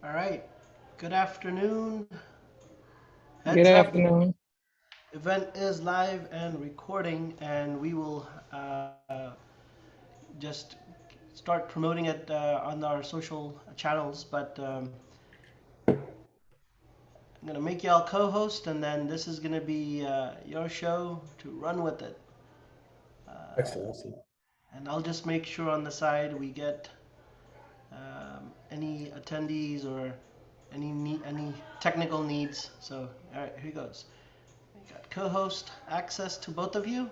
All right. Good afternoon. Good Heads up. afternoon. Event is live and recording, and we will just start promoting it on our social channels. But I'm gonna make y'all co-host, and then this is gonna be your show to run with it. Excellent, excellent. And I'll just make sure on the side we get any attendees or any technical needs. So all right, here goes. We got co-host access to both of you,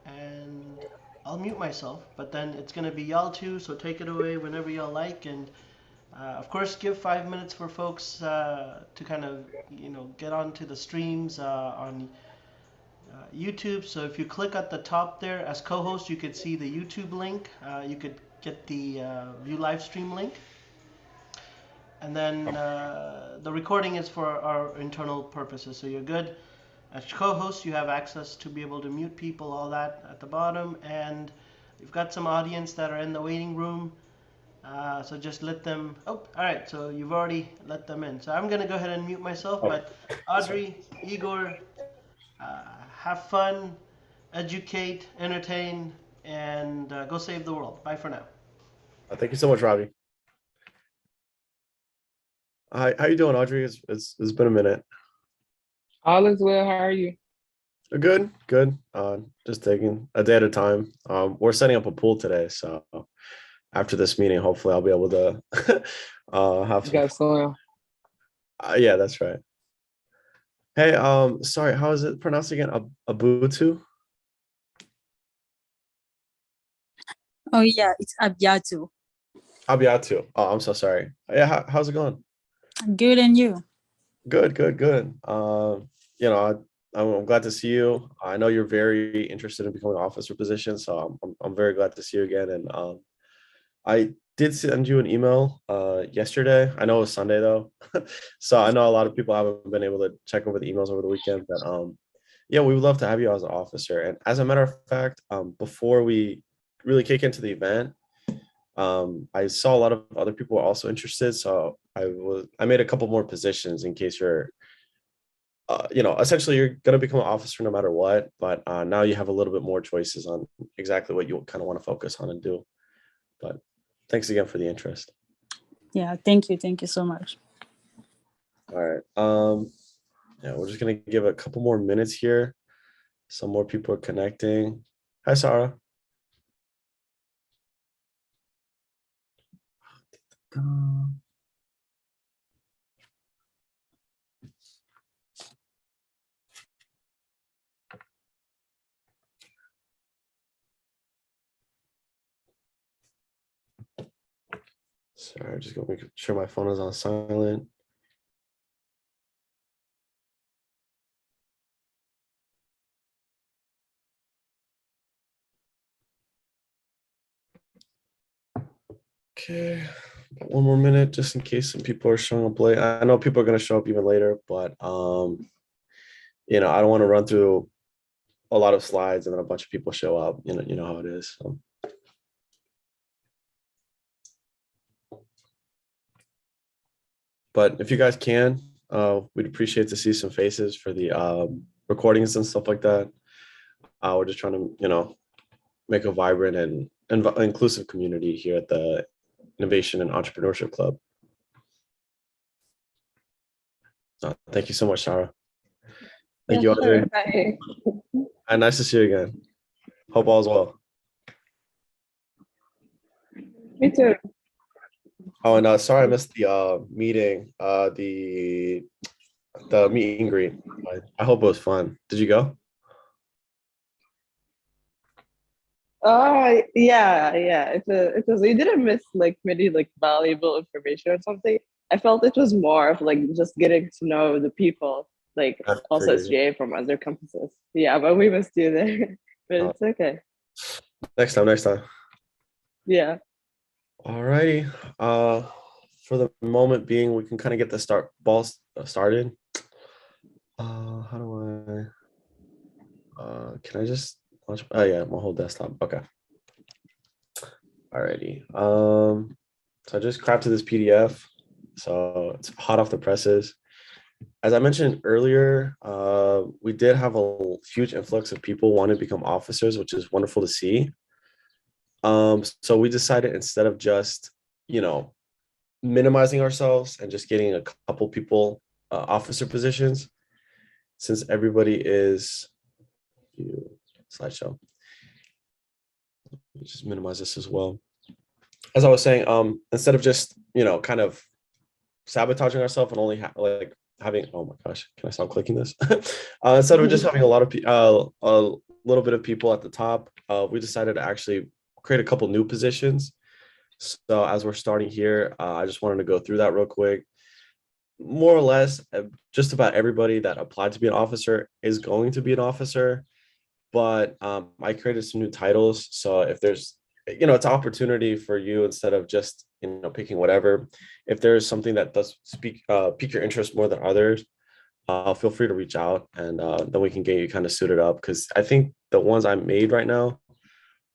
and I'll mute myself. But then it's gonna be y'all two, so take it away whenever y'all like. And of course, give 5 minutes for folks to kind of get onto the streams on YouTube. So if you click at the top there as co-host, you could see the YouTube link. You could get the view live stream link. And then the recording is for our internal purposes. So you're good. As co-host, you have access to be able to mute people, all that at the bottom. And we've got some audience that are in the waiting room. So just let them. Oh, all right. So you've already let them in. So I'm gonna go ahead and mute myself. Oh, But sorry. Audrey, Igor, have fun, educate, entertain, and go save the world. Bye for now. Thank you so much, Robbie. Hi, how you doing, Audrey? It's been a minute. All is well. How are you? Good, good. Just taking a day at a time. We're setting up a pool today, so after this meeting, hopefully, I'll be able to have You some. got soil. Yeah, that's right. Hey, sorry, how is it pronounced again? Abutu? Oh yeah, it's Abiatu. Abiatu. Oh, I'm so sorry. Yeah, how's it going? Good and you? Good, good, good. I'm glad to see you. I know you're very interested in becoming an officer position, so I'm very glad to see you again. And I did send you an email yesterday. I know it was Sunday though, so I know a lot of people haven't been able to check over the emails over the weekend. But yeah, we would love to have you as an officer. And as a matter of fact, before we really kick into the event, I saw a lot of other people were also interested, so I made a couple more positions in case you're essentially you're going to become an officer no matter what, but now you have a little bit more choices on exactly what you kind of want to focus on and do. But thanks again for the interest. Yeah, thank you. Thank you so much. All right. Yeah, we're just going to give a couple more minutes here. Some more people are connecting. Hi, Sarah. Sorry, just gonna make sure my phone is on silent. Okay, one more minute just in case some people are showing up late. I know people are gonna show up even later, but I don't want to run through a lot of slides and then a bunch of people show up. You know how it is. So. But if you guys can, we'd appreciate to see some faces for the recordings and stuff like that. We're just trying to, make a vibrant and inclusive community here at the Innovation and Entrepreneurship Club. Thank you so much, Sarah. Thank you, Sure. Audrey. Hi. And nice to see you again. Hope all is well. Me too. Oh, and sorry I missed the meeting, the meet and greet. I hope it was fun. Did you go? Oh yeah. It was. You didn't miss like many like valuable information or something. I felt it was more of like just getting to know the people, like I also figured. SGA from other campuses. Yeah, but we missed you there. But Uh, it's okay. next time, next time. Yeah. All righty. For the moment being, we can kind of get the started. How do can I just launch? Oh yeah, my whole desktop. Okay. Alrighty. So I just crafted this PDF. So it's hot off the presses. As I mentioned earlier, we did have a huge influx of people wanting to become officers, which is wonderful to see. So we decided instead of just, you know, minimizing ourselves and just getting a couple people officer positions, since everybody is slideshow. Just minimize this as well. As I was saying, instead of just, you know, kind of sabotaging ourselves and only like having, oh my gosh, can I stop clicking this? Instead of just having a lot of a little bit of people at the top, we decided to actually create a couple new positions. So as we're starting here, I just wanted to go through that real quick. More or less, just about everybody that applied to be an officer is going to be an officer, but I created some new titles. So if there's, you know, it's an opportunity for you instead of just, you know, picking whatever. If there's something that does pique your interest more than others, feel free to reach out, and then we can get you kind of suited up. Because I think the ones I made right now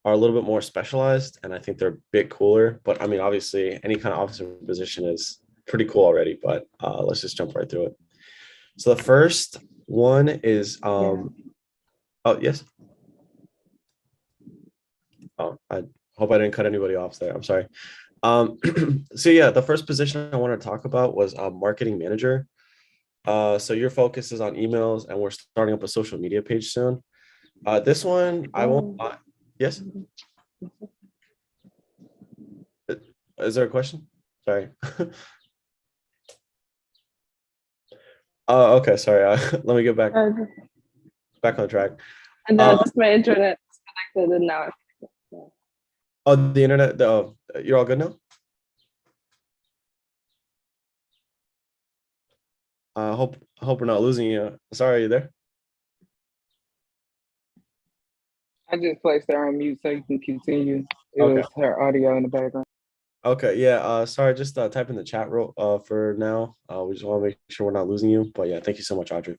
are a little bit more specialized, and I think they're a bit cooler. But I mean, obviously, any kind of officer position is pretty cool already. But let's just jump right through it. So the first one is, oh yes. Oh, I hope I didn't cut anybody off there. I'm sorry. So yeah, the first position I want to talk about was a marketing manager. So your focus is on emails, and we're starting up a social media page soon. This one, I won't. Yes. Is there a question? Sorry. Okay. Sorry. Let me get back on track. And then just my internet is connected, and now. Oh, the internet. You're all good now. Hope we're not losing you. Sorry, are you there? I just placed her on mute so you can continue. It Okay. was her audio in the background. Okay, yeah. Sorry, just type in the chat for now. We just want to make sure we're not losing you. But yeah, thank you so much, Audrey.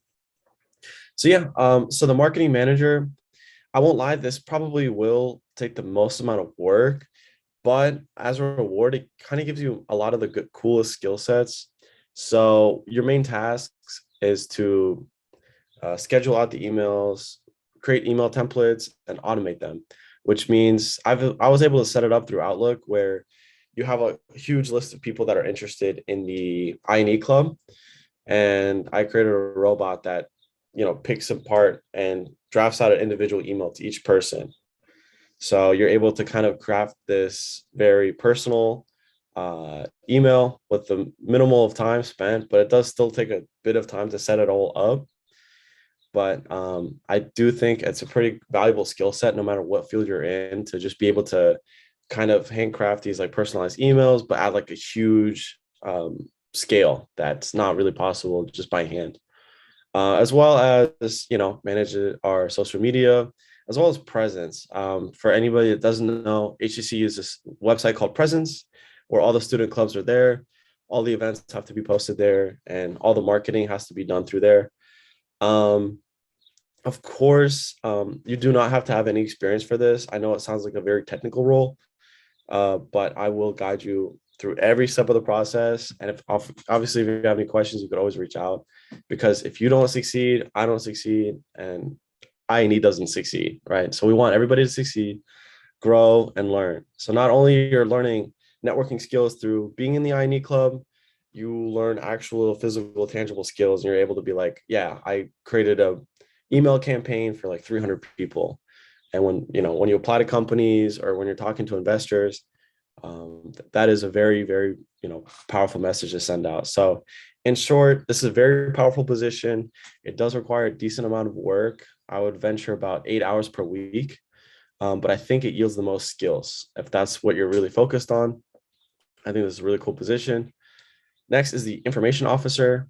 So yeah, so the marketing manager, I won't lie, this probably will take the most amount of work, but as a reward, it kind of gives you a lot of the good, coolest skill sets. So your main tasks is to schedule out the emails, create email templates, and automate them, which means I was able to set it up through Outlook where you have a huge list of people that are interested in the I&E club. And I created a robot that, you know, picks apart and drafts out an individual email to each person. So you're able to kind of craft this very personal email with the minimal of time spent, but it does still take a bit of time to set it all up. But I do think it's a pretty valuable skill set, no matter what field you're in, to just be able to kind of handcraft these like personalized emails, but at like a huge scale that's not really possible just by hand. As well as, you know, manage our social media, as well as presence. For anybody that doesn't know, HCC uses this website called Presence, where all the student clubs are there. All the events have to be posted there, and all the marketing has to be done through there. Of course, you do not have to have any experience for this. I know it sounds like a very technical role, but I will guide you through every step of the process. And if obviously, if you have any questions, you could always reach out, because if you don't succeed, I don't succeed, and I&E doesn't succeed, right? So we want everybody to succeed, grow, and learn. So not only you're learning networking skills through being in the I&E club, you learn actual physical, tangible skills, and you're able to be like, yeah, I created a email campaign for like 300 people. And when you apply to companies or when you're talking to investors, that is a very, very, powerful message to send out. So in short, this is a very powerful position. It does require a decent amount of work. I would venture about 8 hours per week. But I think it yields the most skills. If that's what you're really focused on, I think this is a really cool position. Next is the information officer.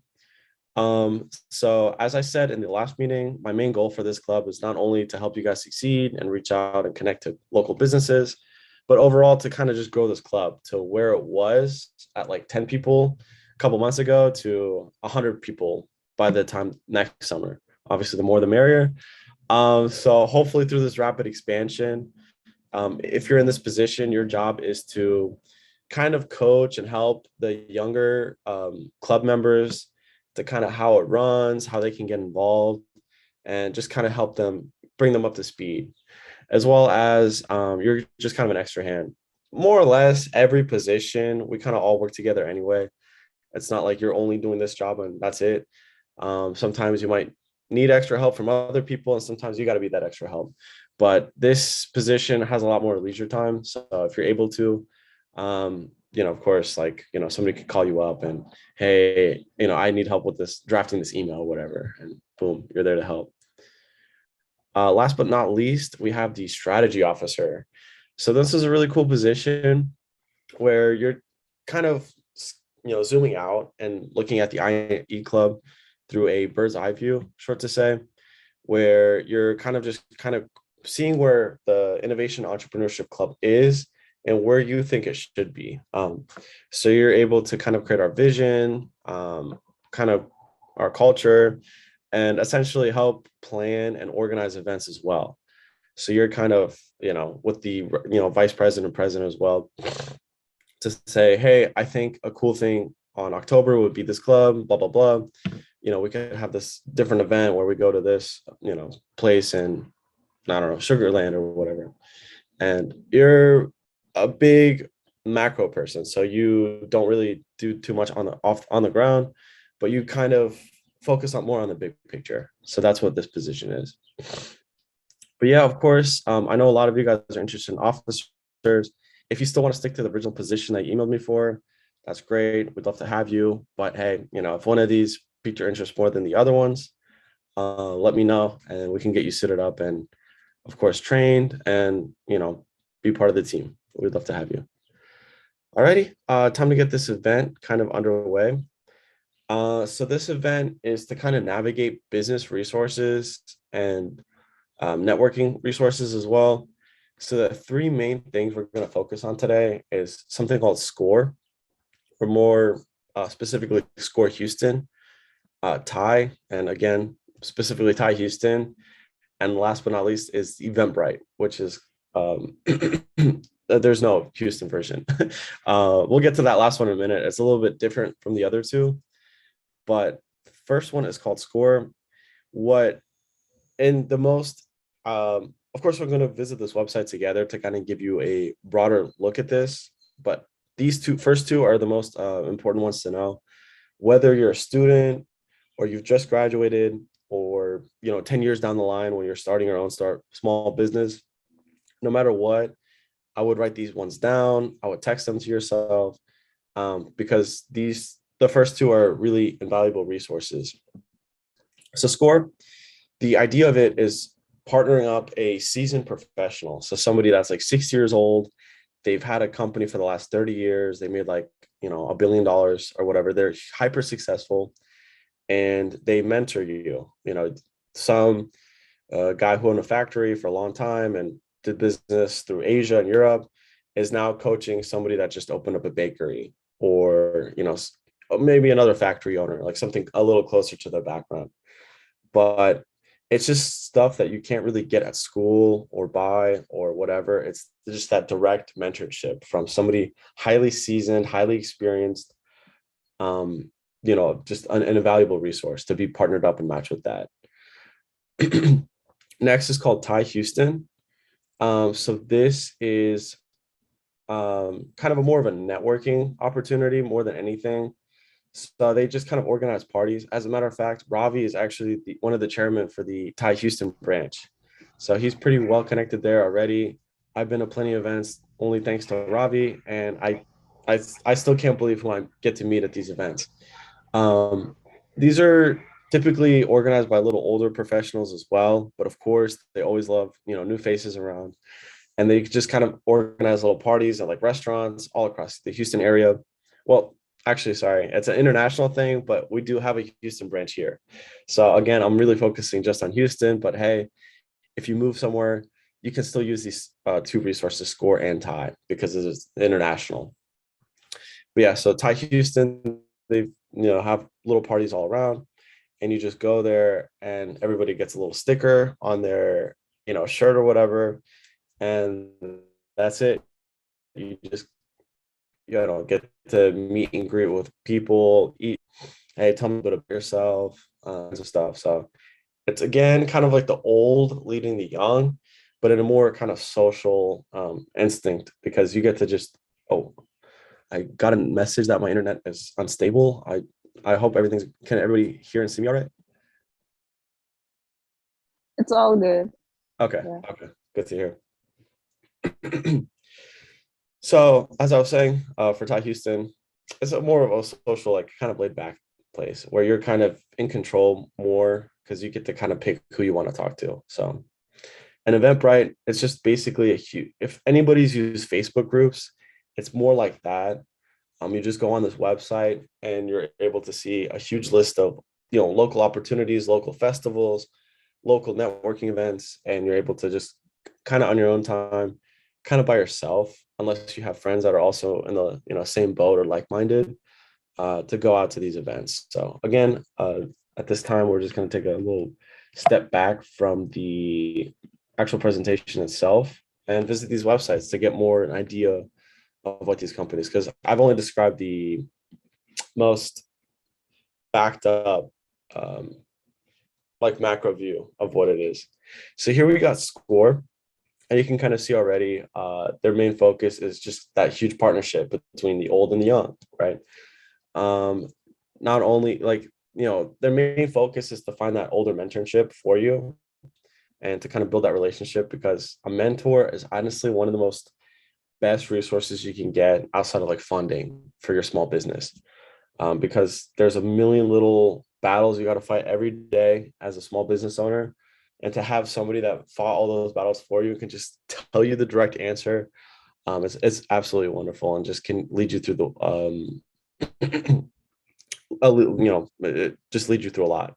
So as I said in the last meeting, my main goal for this club is not only to help you guys succeed and reach out and connect to local businesses, but overall to kind of just grow this club to where it was at like 10 people a couple months ago to 100 people by the time next summer. Obviously, the more the merrier. So hopefully through this rapid expansion, If you're in this position, your job is to kind of coach and help the younger club members to kind of how it runs, how they can get involved, and just kind of help them bring them up to speed, as well as you're just kind of an extra hand. More or less every position, we kind of all work together anyway. It's not like you're only doing this job and that's it. Sometimes you might need extra help from other people, and sometimes you got to be that extra help. But this position has a lot more leisure time. So if you're able to, of course, like, somebody could call you up and, hey, I need help with this, drafting this email, or whatever. And boom, you're there to help. Last but not least, we have the strategy officer. So this is a really cool position where you're kind of, zooming out and looking at the IE club through a bird's eye view, short to say, where you're kind of seeing where the Innovation Entrepreneurship Club is and where you think it should be. So you're able to kind of create our vision, kind of our culture, and essentially help plan and organize events as well. So you're kind of, with the, vice president and president as well, to say, hey, I think a cool thing on October would be this club, blah, blah, blah. We could have this different event where we go to this, place in, I don't know, Sugarland or whatever. And you're a big macro person. So you don't really do too much on the ground, but you kind of focus on more on the big picture. So that's what this position is. But yeah, of course, I know a lot of you guys are interested in officers. If you still want to stick to the original position that you emailed me for, that's great. We'd love to have you. But hey, if one of these piqued your interest more than the other ones, let me know and we can get you suited up and, of course, trained and, be part of the team. We'd love to have you. Alrighty, time to get this event kind of underway. So this event is to kind of navigate business resources and networking resources as well. So the three main things we're going to focus on today is something called SCORE, or more specifically SCORE Houston, TIE, and again, specifically TIE Houston. And last but not least is Eventbrite, which is, there's no Houston version. We'll get to that last one in a minute. It's a little bit different from the other two, but the first one is called SCORE. Of course, we're going to visit this website together to kind of give you a broader look at this, but these first two are the most important ones to know. Whether you're a student or you've just graduated, or 10 years down the line when you're starting your own small business, no matter what, I would write these ones down. I would text them to yourself, because the first two are really invaluable resources. So SCORE, the idea of it is partnering up a seasoned professional. So somebody that's like 6 years old, they've had a company for the last 30 years. They made like, $1 billion or whatever. They're hyper successful and they mentor you. Some guy who owned a factory for a long time and did business through Asia and Europe is now coaching somebody that just opened up a bakery, or, maybe another factory owner, like something a little closer to their background. But it's just stuff that you can't really get at school or buy or whatever. It's just that direct mentorship from somebody highly seasoned, highly experienced, just an invaluable resource to be partnered up and match with that. Next is called TIE Houston. So this is kind of more of a networking opportunity more than anything. So they just kind of organize parties. As a matter of fact, Ravi is actually one of the chairmen for the TIE Houston branch. So he's pretty well connected there already. I've been to plenty of events only thanks to Ravi, and I still can't believe who I get to meet at these events. These are typically organized by a little older professionals as well, but of course they always love, new faces around, and they just kind of organize little parties at like restaurants all across the Houston area. Well, actually, sorry, it's an international thing, but we do have a Houston branch here. So again, I'm really focusing just on Houston, but hey, if you move somewhere, you can still use these two resources, SCORE and TIE, because it's international. But yeah, so TIE Houston, they have little parties all around, and you just go there and everybody gets a little sticker on their shirt or whatever, and that's it. You just get to meet and greet with people, eat. Hey, tell me a bit about yourself, kinds of stuff. So it's again kind of like the old leading the young, but in a more kind of social instinct, because you get to just, oh, I got a message that my internet is unstable. I hope everything's, can everybody hear and see me all right? It's all good. Okay, Yeah. okay, good to hear. So as I was saying, for Thai Houston, it's a more of a social, like kind of laid back place where you're kind of in control more because you get to kind of pick who you want to talk to. So an Eventbrite, it's just basically a huge, if anybody's used Facebook groups, it's more like that. You just go on this website and you're able to see a huge list of, local opportunities, local festivals, local networking events, and you're able to just kind of on your own time, kind of by yourself, unless you have friends that are also in the same boat or like-minded, to go out to these events. So again, at this time, we're just going to take a little step back from the actual presentation itself and visit these websites to get more an idea of what these companies, because I've only described the most backed up like macro view of what it is. So here we got Score, and you can kind of see already their main focus is just that huge partnership between the old and the young, right? Not only like, their main focus is to find that older mentorship for you and to kind of build that relationship, because a mentor is honestly one of the most best resources you can get outside of like funding for your small business, because there's a million little battles you got to fight every day as a small business owner, and to have somebody that fought all those battles for you can just tell you the direct answer, it's absolutely wonderful and just can lead you through the it just leads you through a lot.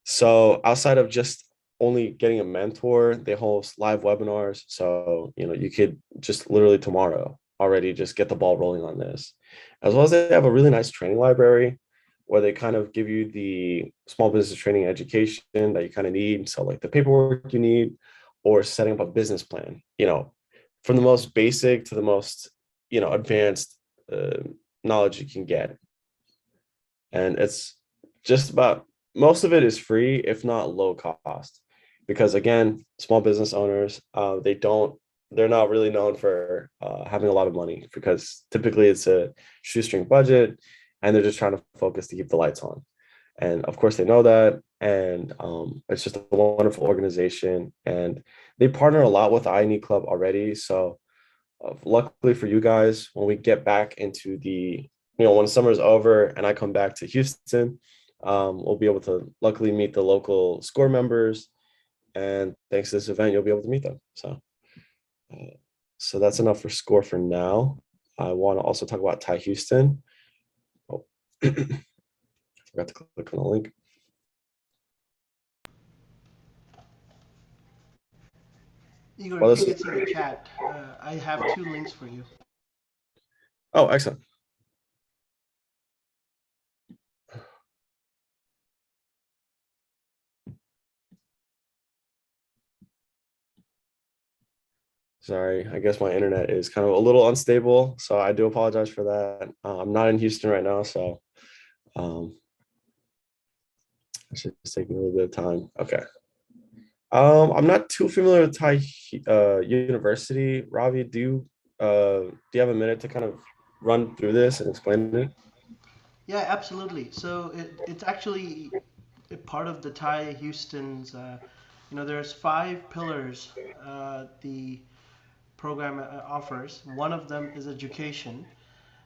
So outside of just only getting a mentor, they host live webinars. So, you could just literally tomorrow already just get the ball rolling on this. As well as they have a really nice training library where they kind of give you the small business training education that you kind of need. So like the paperwork you need, or setting up a business plan, from the most basic to the most, advanced knowledge you can get. And it's just about, most of it is free, if not low cost, because again, small business owners, they're not really known for having a lot of money, because typically it's a shoestring budget and they're just trying to focus to keep the lights on. And of course they know that. And it's just a wonderful organization, and they partner a lot with I Need Club already. So luckily for you guys, when we get back into the, when summer's over and I come back to Houston, we'll be able to luckily meet the local Score members, and thanks to this event, you'll be able to meet them. So that's enough for Score for now. I want to also talk about Thai Houston. Oh, forgot to click on the link. Igor, Well, if you could see the chat, I have 2 links for you. Oh, excellent. Sorry, I guess my internet is kind of a little unstable, so I do apologize for that. I'm not in Houston right now, so it should just take me a little bit of time. Okay. I'm not too familiar with Thai University. Ravi, do you have a minute to kind of run through this and explain it? Yeah, absolutely. So it's actually a part of the Thai Houston's, there's 5 pillars the program offers. One of them is education,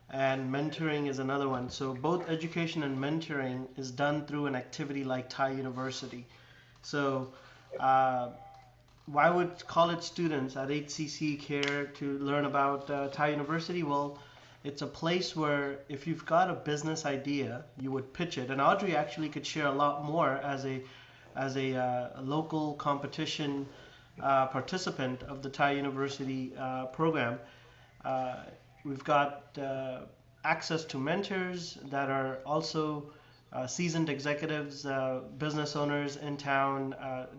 and mentoring is another one. So both education and mentoring is done through an activity like Thai University. So uh, why would college students at HCC care to learn about Thai University? Well, it's a place where if you've got a business idea, you would pitch it. And Audrey actually could share a lot more as a local competition participant of the Thai University program. Uh, we've got access to mentors that are also seasoned executives, business owners in town.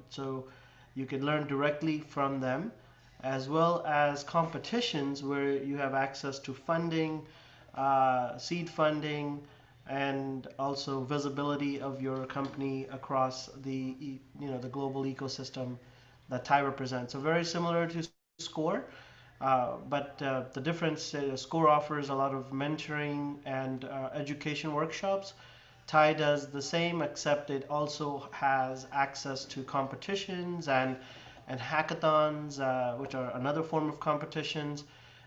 So you can learn directly from them. as well as competitions where you have access to funding, seed funding, and also visibility of your company across the global ecosystem that TIE represents. So very similar to SCORE, but the difference, SCORE offers a lot of mentoring and education workshops. TIE does the same, except it also has access to competitions and hackathons, which are another form of competitions,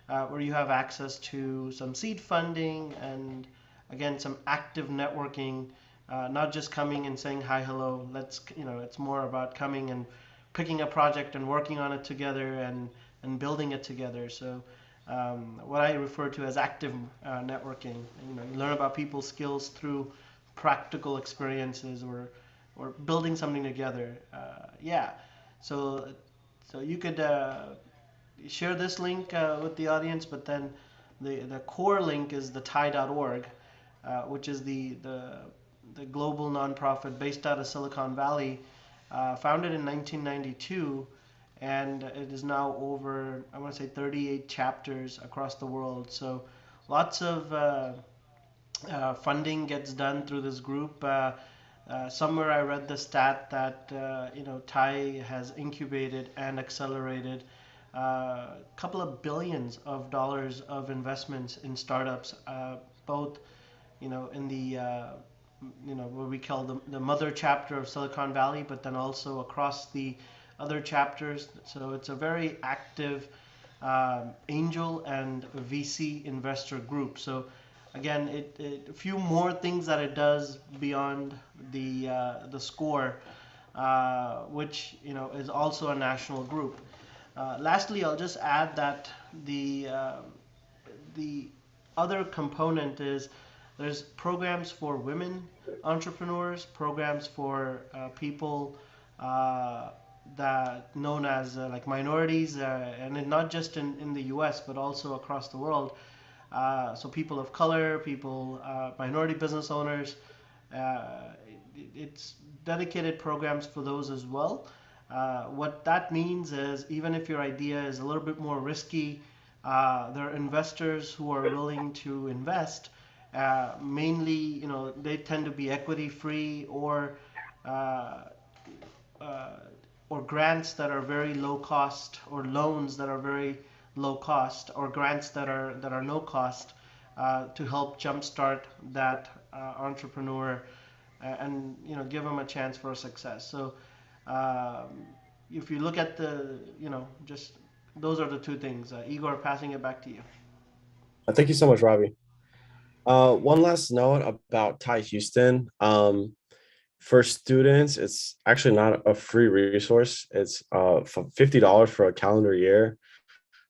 where you have access to some seed funding and again some active networking, not just coming and saying hi, hello. It's more about coming and picking a project and working on it together and building it together. So what I refer to as active networking. You learn about people's skills through practical experiences or building something together. Yeah. So you could share this link with the audience, but then the core link is the tie.org, which is the global nonprofit based out of Silicon Valley, founded in 1992, and it is now over, I want to say, 38 chapters across the world. So lots of funding gets done through this group. Somewhere I read the stat that TIE has incubated and accelerated a couple of billions of dollars of investments in startups, both in the what we call the mother chapter of Silicon Valley, but then also across the other chapters. So it's a very active angel and VC investor group. So again, a few more things that it does beyond the SCORE, which is also a national group. Lastly, I'll just add that the other component is there's programs for women entrepreneurs, programs for people that known as like minorities, and not just in the U.S. but also across the world. So people of color, minority business owners. It's dedicated programs for those as well. What that means is even if your idea is a little bit more risky, there are investors who are willing to invest. Mainly, they tend to be equity free uh, or grants that are very low cost, or loans that are very low cost, or grants that are no cost, to help jumpstart that entrepreneur and give them a chance for success. So if you look at just those are the two things. Igor, passing it back to you. Thank you so much, Robbie. One last note about Thai Houston. For students, it's actually not a free resource. It's $50 for a calendar year,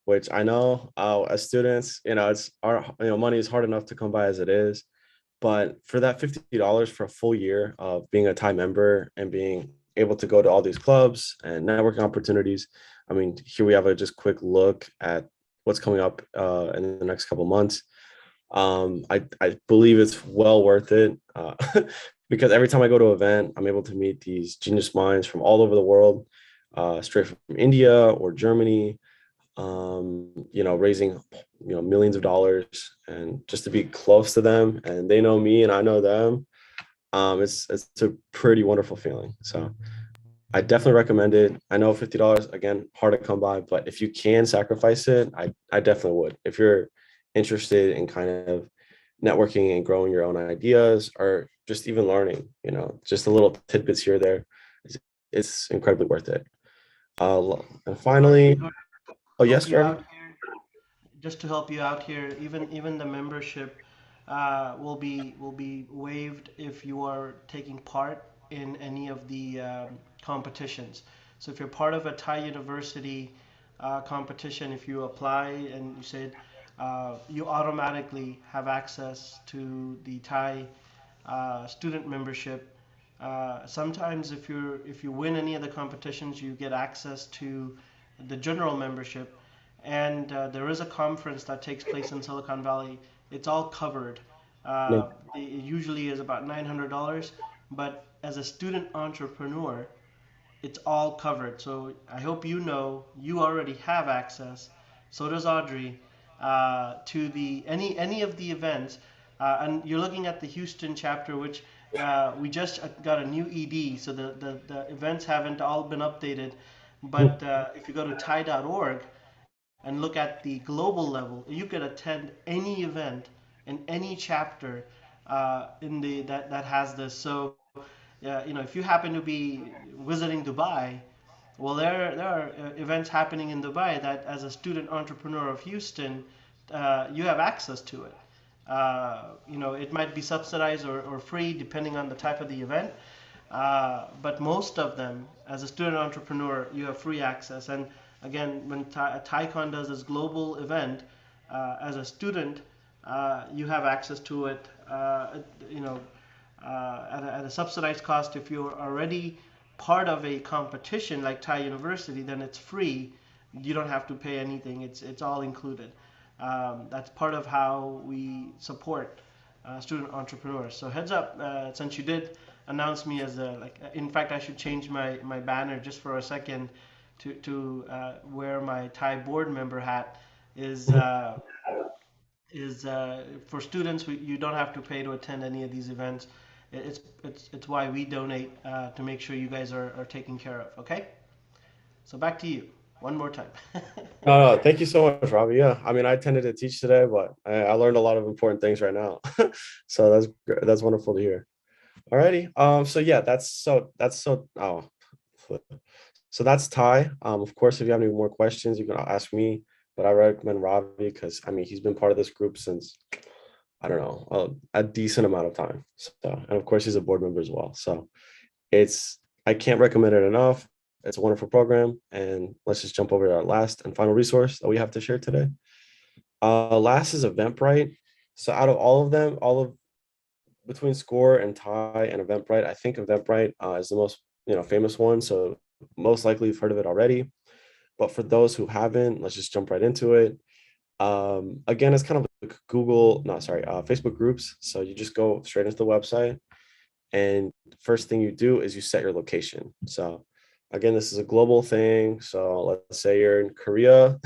which I know as students, it's our money is hard enough to come by as it is. But for that $50 for a full year of being a Thai member and being able to go to all these clubs and networking opportunities, I mean, here we have a just quick look at what's coming up in the next couple months. I believe it's well worth it because every time I go to an event, I'm able to meet these genius minds from all over the world, straight from India or Germany, raising millions of dollars, and just to be close to them and they know me and I know them. It's a pretty wonderful feeling. So I definitely recommend it. I know $50 again, hard to come by, but if you can sacrifice it, I definitely would. If you're interested in kind of networking and growing your own ideas, or just even learning, just a little tidbits here or there, it's incredibly worth it. And finally, oh yes, Robbie. Just to help you out here, even the membership will be waived if you are taking part in any of the competitions. So if you're part of a Thai University competition, if you apply and you said you automatically have access to the Thai student membership. Sometimes if you win any of the competitions, you get access to the general membership, and there is a conference that takes place in Silicon Valley. It's all covered. No. It usually is about $900, but as a student entrepreneur, it's all covered. So I hope you know you already have access. So does Audrey, to the any of the events. And you're looking at the Houston chapter, which we just got a new ED, so the events haven't all been updated. But if you go to Thai.org and look at the global level, you could attend any event in any chapter in the that has this. So if you happen to be visiting Dubai, well, there are events happening in Dubai that, as a student entrepreneur of Houston, you have access to it. It might be subsidized or free depending on the type of the event. But most of them, as a student entrepreneur, you have free access. And again, when TaiCon does this global event, as a student, you have access to it. You know, at a subsidized cost. If you're already part of a competition like Thai University, then it's free. You don't have to pay anything. It's all included. That's part of how we support student entrepreneurs. So heads up, since you did announce me as a like. In fact, I should change my banner just for a second to wear my Thai board member hat. Is for students. You don't have to pay to attend any of these events. It's why we donate to make sure you guys are taken care of. Okay. So back to you one more time. No, thank you so much, Robbie. Yeah, I mean, I tended to teach today, but I learned a lot of important things right now. So that's wonderful to hear. Alrighty. So yeah, so that's Ty. Of course, if you have any more questions, you can ask me, but I recommend Robbie because I mean he's been part of this group since I don't know a decent amount of time. So and of course he's a board member as well. So it's I can't recommend it enough. It's a wonderful program, and let's just jump over to our last and final resource that we have to share today. Last is Eventbrite. So out of all of them, all of between Score and Tie and Eventbrite, I think Eventbrite is the most famous one. So most likely you've heard of it already. But for those who haven't, let's just jump right into it. Again, it's kind of like Facebook groups. So you just go straight into the website, and first thing you do is you set your location. So again, this is a global thing. So let's say you're in Korea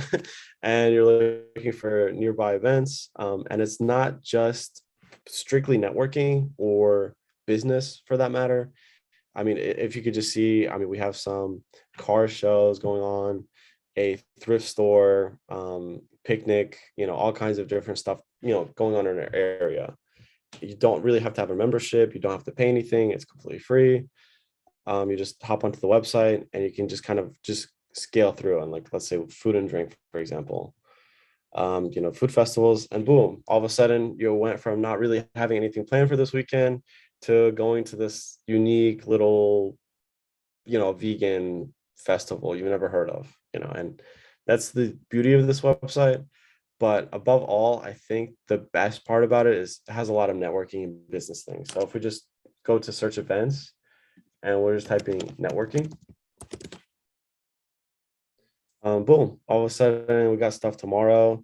and you're looking for nearby events, and it's not just strictly networking or business for that matter. I mean, if you could just see, I mean, we have some car shows going on, a thrift store, picnic, all kinds of different stuff, going on in our area. You don't really have to have a membership. You don't have to pay anything. It's completely free. You just hop onto the website and you can just kind of just scale through and like, let's say food and drink, for example, food festivals, and boom, all of a sudden you went from not really having anything planned for this weekend to going to this unique little, vegan festival you've never heard of, and that's the beauty of this website. But above all, I think the best part about it is it has a lot of networking and business things. So if we just go to search events and we're just typing networking, boom, all of a sudden we got stuff tomorrow,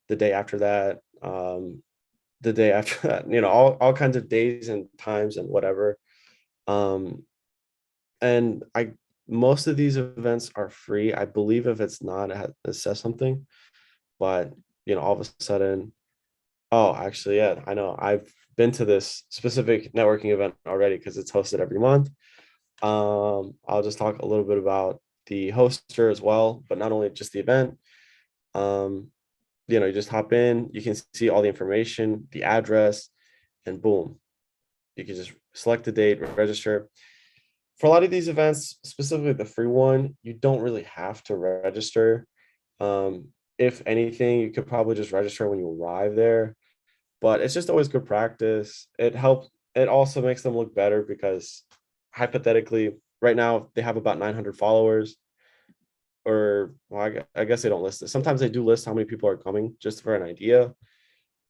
the day after that, the day after that, all kinds of days and times and whatever. And most of these events are free. I believe if it's not, it says something, but all of a sudden, oh, actually, yeah, I know. I've been to this specific networking event already because it's hosted every month. I'll just talk a little bit about the hoster as well, but not only just the event. You just hop in, you can see all the information, the address, and boom, you can just select the date, register. For a lot of these events, specifically the free one, you don't really have to register. If anything, you could probably just register when you arrive there, but it's just always good practice. It also makes them look better because hypothetically, right now they have about 900 followers, or well, I guess they don't list it. Sometimes they do list how many people are coming just for an idea,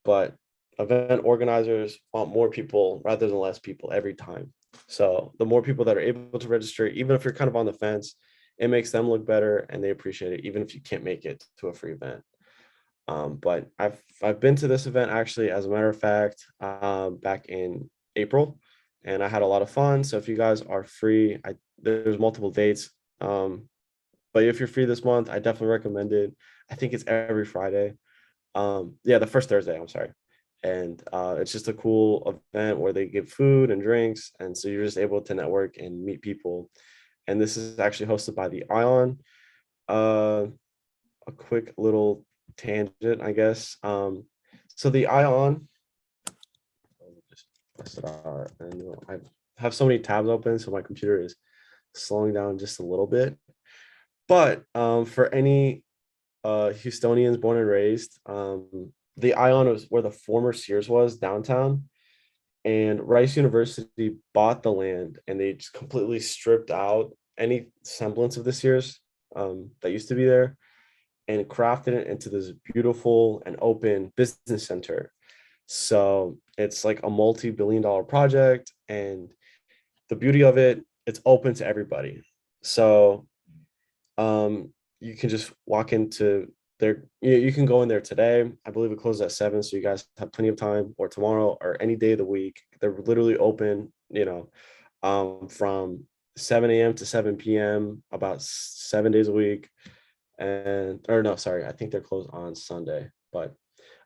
but event organizers want more people rather than less people every time. So the more people that are able to register, even if you're kind of on the fence, it makes them look better and they appreciate it, even if you can't make it to a free event. But I've been to this event actually, as a matter of fact, back in April, and I had a lot of fun. So if you guys are free, there's multiple dates. But if you're free this month, I definitely recommend it. I think it's every Friday. Yeah, the first Thursday, I'm sorry. And it's just a cool event where they give food and drinks. And so you're just able to network and meet people. And this is actually hosted by the Ion. A quick little tangent, I guess. So the Ion, just press it out, and I have so many tabs open, so my computer is slowing down just a little bit. But for any Houstonians born and raised, the Ion was where the former Sears was downtown, and Rice University bought the land and they just completely stripped out any semblance of the Sears that used to be there and crafted it into this beautiful and open business center. So it's like a multi-billion-dollar project, and the beauty of it, it's open to everybody. So you can just walk into there. You can go in there today. I believe it closes at 7, so you guys have plenty of time, or tomorrow, or any day of the week. They're literally open, from 7 a.m. to 7 p.m. about 7 days a week. And or no, sorry, I think they're closed on Sunday. But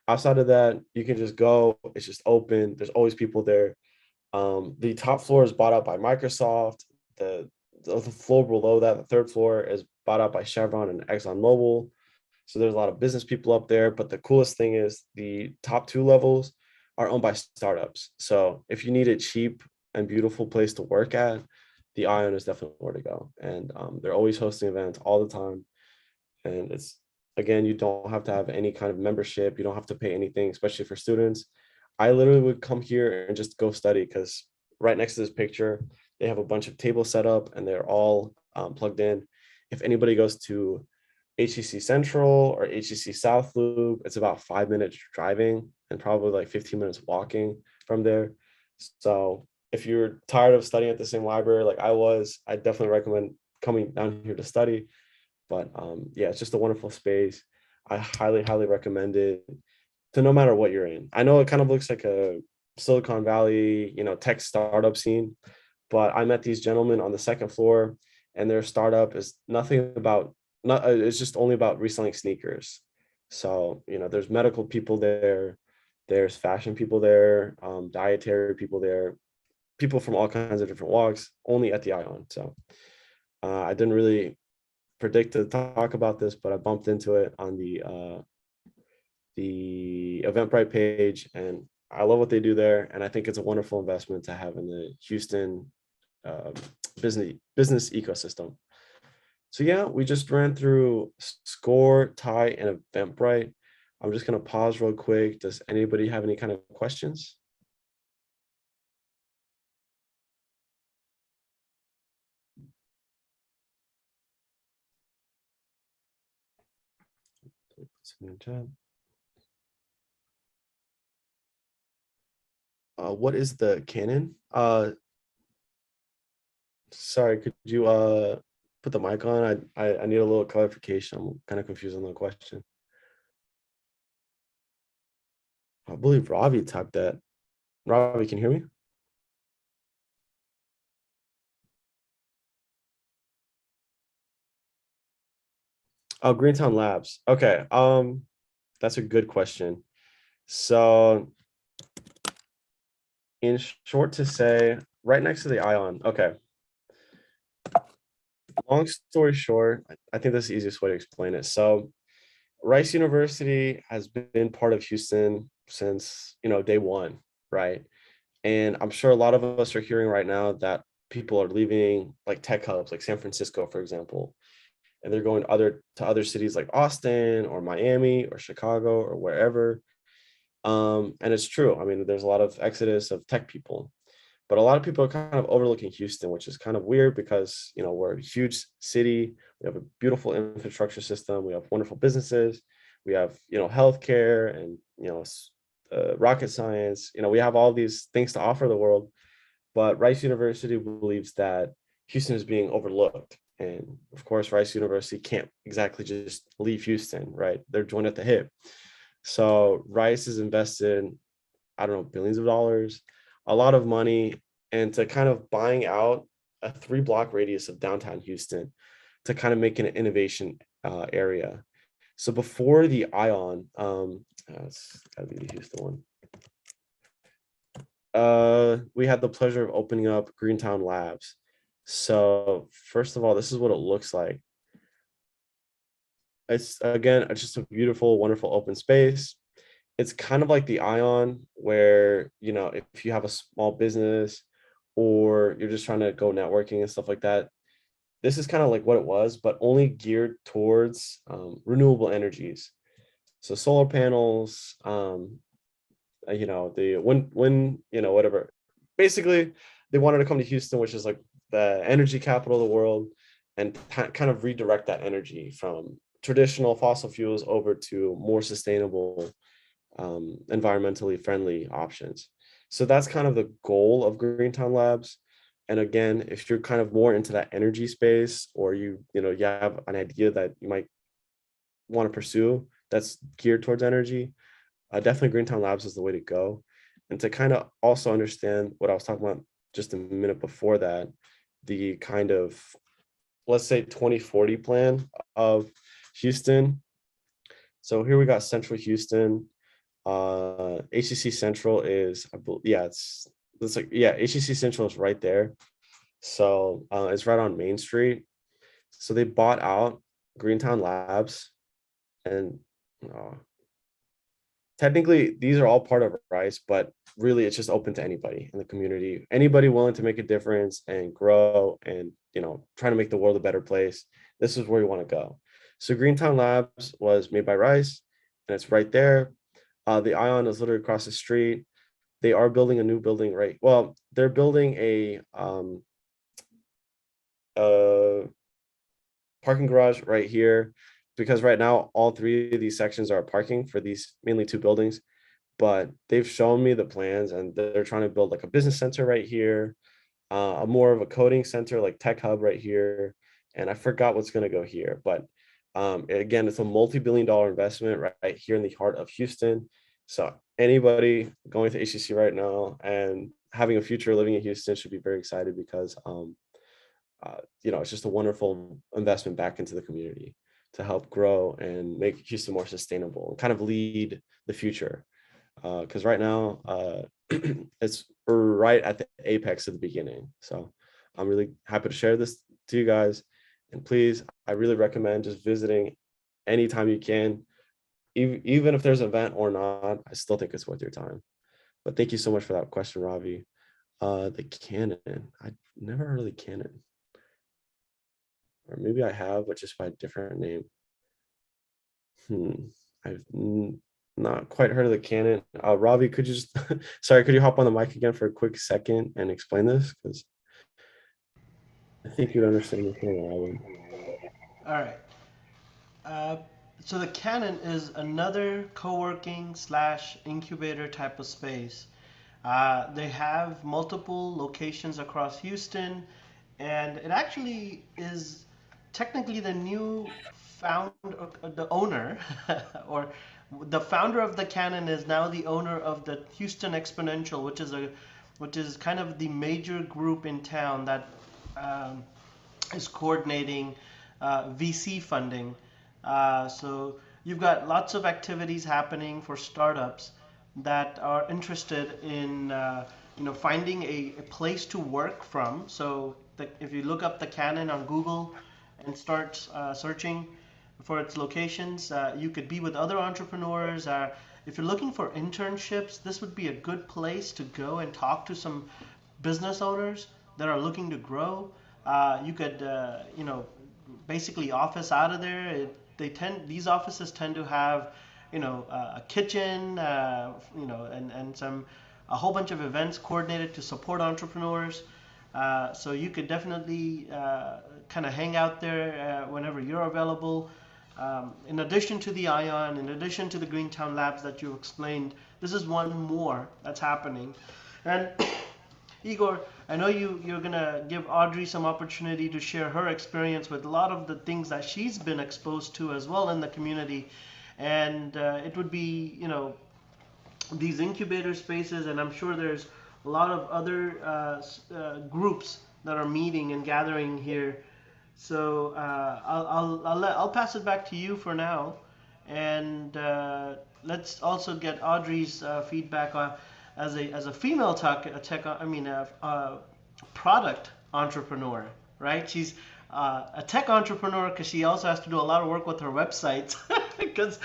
outside of that, you can just go. It's just open. There's always people there. The top floor is bought out by Microsoft. The floor below that, the third floor, is bought out by Chevron and ExxonMobil. So there's a lot of business people up there. But the coolest thing is the top 2 levels are owned by startups. So if you need a cheap and beautiful place to work at, the Ion is definitely where to go. And they're always hosting events all the time. And it's, again, you don't have to have any kind of membership. You don't have to pay anything, especially for students. I literally would come here and just go study, because right next to this picture, they have a bunch of tables set up and they're all plugged in. If anybody goes to HCC Central or HCC South Loop, it's about 5 minutes driving and probably like 15 minutes walking from there. So if you're tired of studying at the same library like I was, I definitely recommend coming down here to study. But yeah, it's just a wonderful space. I highly, highly recommend it to no matter what you're in. I know it kind of looks like a Silicon Valley, tech startup scene, but I met these gentlemen on the second floor, and their startup is nothing about, not it's just only about reselling sneakers. So there's medical people there, there's fashion people there, dietary people there, people from all kinds of different walks, only at the Ion. So I didn't really predict to talk about this, but I bumped into it on the Eventbrite page, and I love what they do there, and I think it's a wonderful investment to have in the Houston business ecosystem. So yeah, we just ran through Score, Tie, and Eventbrite. I'm just gonna pause real quick. Does anybody have any kind of questions? What is the canon? Sorry, could you put the mic on? I need a little clarification. I'm kind of confused on the question. I believe Ravi typed that. Ravi, can you hear me? Oh, Greentown Labs. Okay. That's a good question. So in short to say, right next to the Ion. Okay. Long story short, I think that's the easiest way to explain it. So Rice University has been part of Houston since, day one, right? And I'm sure a lot of us are hearing right now that people are leaving like tech hubs like San Francisco, for example, and they're going to other cities like Austin or Miami or Chicago or wherever. And it's true. I mean, there's a lot of exodus of tech people, but a lot of people are kind of overlooking Houston, which is kind of weird because, we're a huge city. We have a beautiful infrastructure system. We have wonderful businesses. We have, healthcare and, rocket science. We have all these things to offer the world. But Rice University believes that Houston is being overlooked. And of course, Rice University can't exactly just leave Houston, right? They're joined at the hip. So Rice is invested, I don't know, billions of dollars, a lot of money into kind of buying out a 3 block radius of downtown Houston to kind of make an innovation area. So before the Ion, it's gotta be the Houston one. We had the pleasure of opening up Greentown Labs. So first of all, this is what it looks like. It's again, it's just a beautiful, wonderful open space. It's kind of like the Ion, where if you have a small business or you're just trying to go networking and stuff like that, this is kind of like what it was, but only geared towards renewable energies. So solar panels, the wind, whatever. Basically, they wanted to come to Houston, which is like the energy capital of the world, and kind of redirect that energy from traditional fossil fuels over to more sustainable, environmentally friendly options. So that's kind of the goal of Greentown Labs. And again, if you're kind of more into that energy space, or you have an idea that you might want to pursue that's geared towards energy, definitely Greentown Labs is the way to go. And to kind of also understand what I was talking about just a minute before that, the kind of, let's say, 2040 plan of Houston. So here we got Central Houston. HCC Central is, it's like, HCC Central is right there. So it's right on Main Street. So they bought out Greentown Labs, and technically these are all part of Rice, but really it's just open to anybody in the community, anybody willing to make a difference and grow and trying to make the world a better place. This is where you want to go. So Greentown Labs was made by Rice, and it's right there. The Ion is literally across the street. They are building a new building, right? Well, they're building a parking garage right here, because right now all 3 of these sections are parking for these mainly 2 buildings. But they've shown me the plans, and they're trying to build like a business center right here, a more of a coding center, like tech hub right here, and I forgot what's going to go here. But again, it's a multi-billion-dollar investment right here in the heart of Houston. So anybody going to HCC right now and having a future living in Houston should be very excited, because it's just a wonderful investment back into the community to help grow and make Houston more sustainable and kind of lead the future. Because right now it's right at the apex of the beginning. So I'm really happy to share this to you guys. And please, I really recommend just visiting anytime you can. Even if there's an event or not, I still think it's worth your time. But thank you so much for that question, Ravi. The Canon, I never heard of the Canon. Or maybe I have, but just by a different name. I've not quite heard of the Canon. Ravi, could you just, sorry, could you hop on the mic again for a quick second and explain this? Because I think you'd understand this more than I would. All right. So the Canon is another co-working / incubator type of space. They have multiple locations across Houston, and it actually is technically the new the owner, or the founder of the Canon is now the owner of the Houston Exponential, which is kind of the major group in town that is coordinating VC funding. So you've got lots of activities happening for startups that are interested in finding a place to work from. So if you look up the Canon on Google and start searching for its locations, you could be with other entrepreneurs. If you're looking for internships, this would be a good place to go and talk to some business owners that are looking to grow. You could basically office out of there. These offices tend to have a kitchen, and a whole bunch of events coordinated to support entrepreneurs. So you could definitely kind of hang out there whenever you're available. In addition to the Ion, in addition to the Greentown Labs that you explained, this is one more that's happening. And Igor, I know you're gonna give Audrey some opportunity to share her experience with a lot of the things that she's been exposed to as well in the community, and it would be these incubator spaces, and I'm sure there's a lot of other groups that are meeting and gathering here. So I'll pass it back to you for now, and let's also get Audrey's feedback on as a female product entrepreneur, right? She's a tech entrepreneur because she also has to do a lot of work with her website because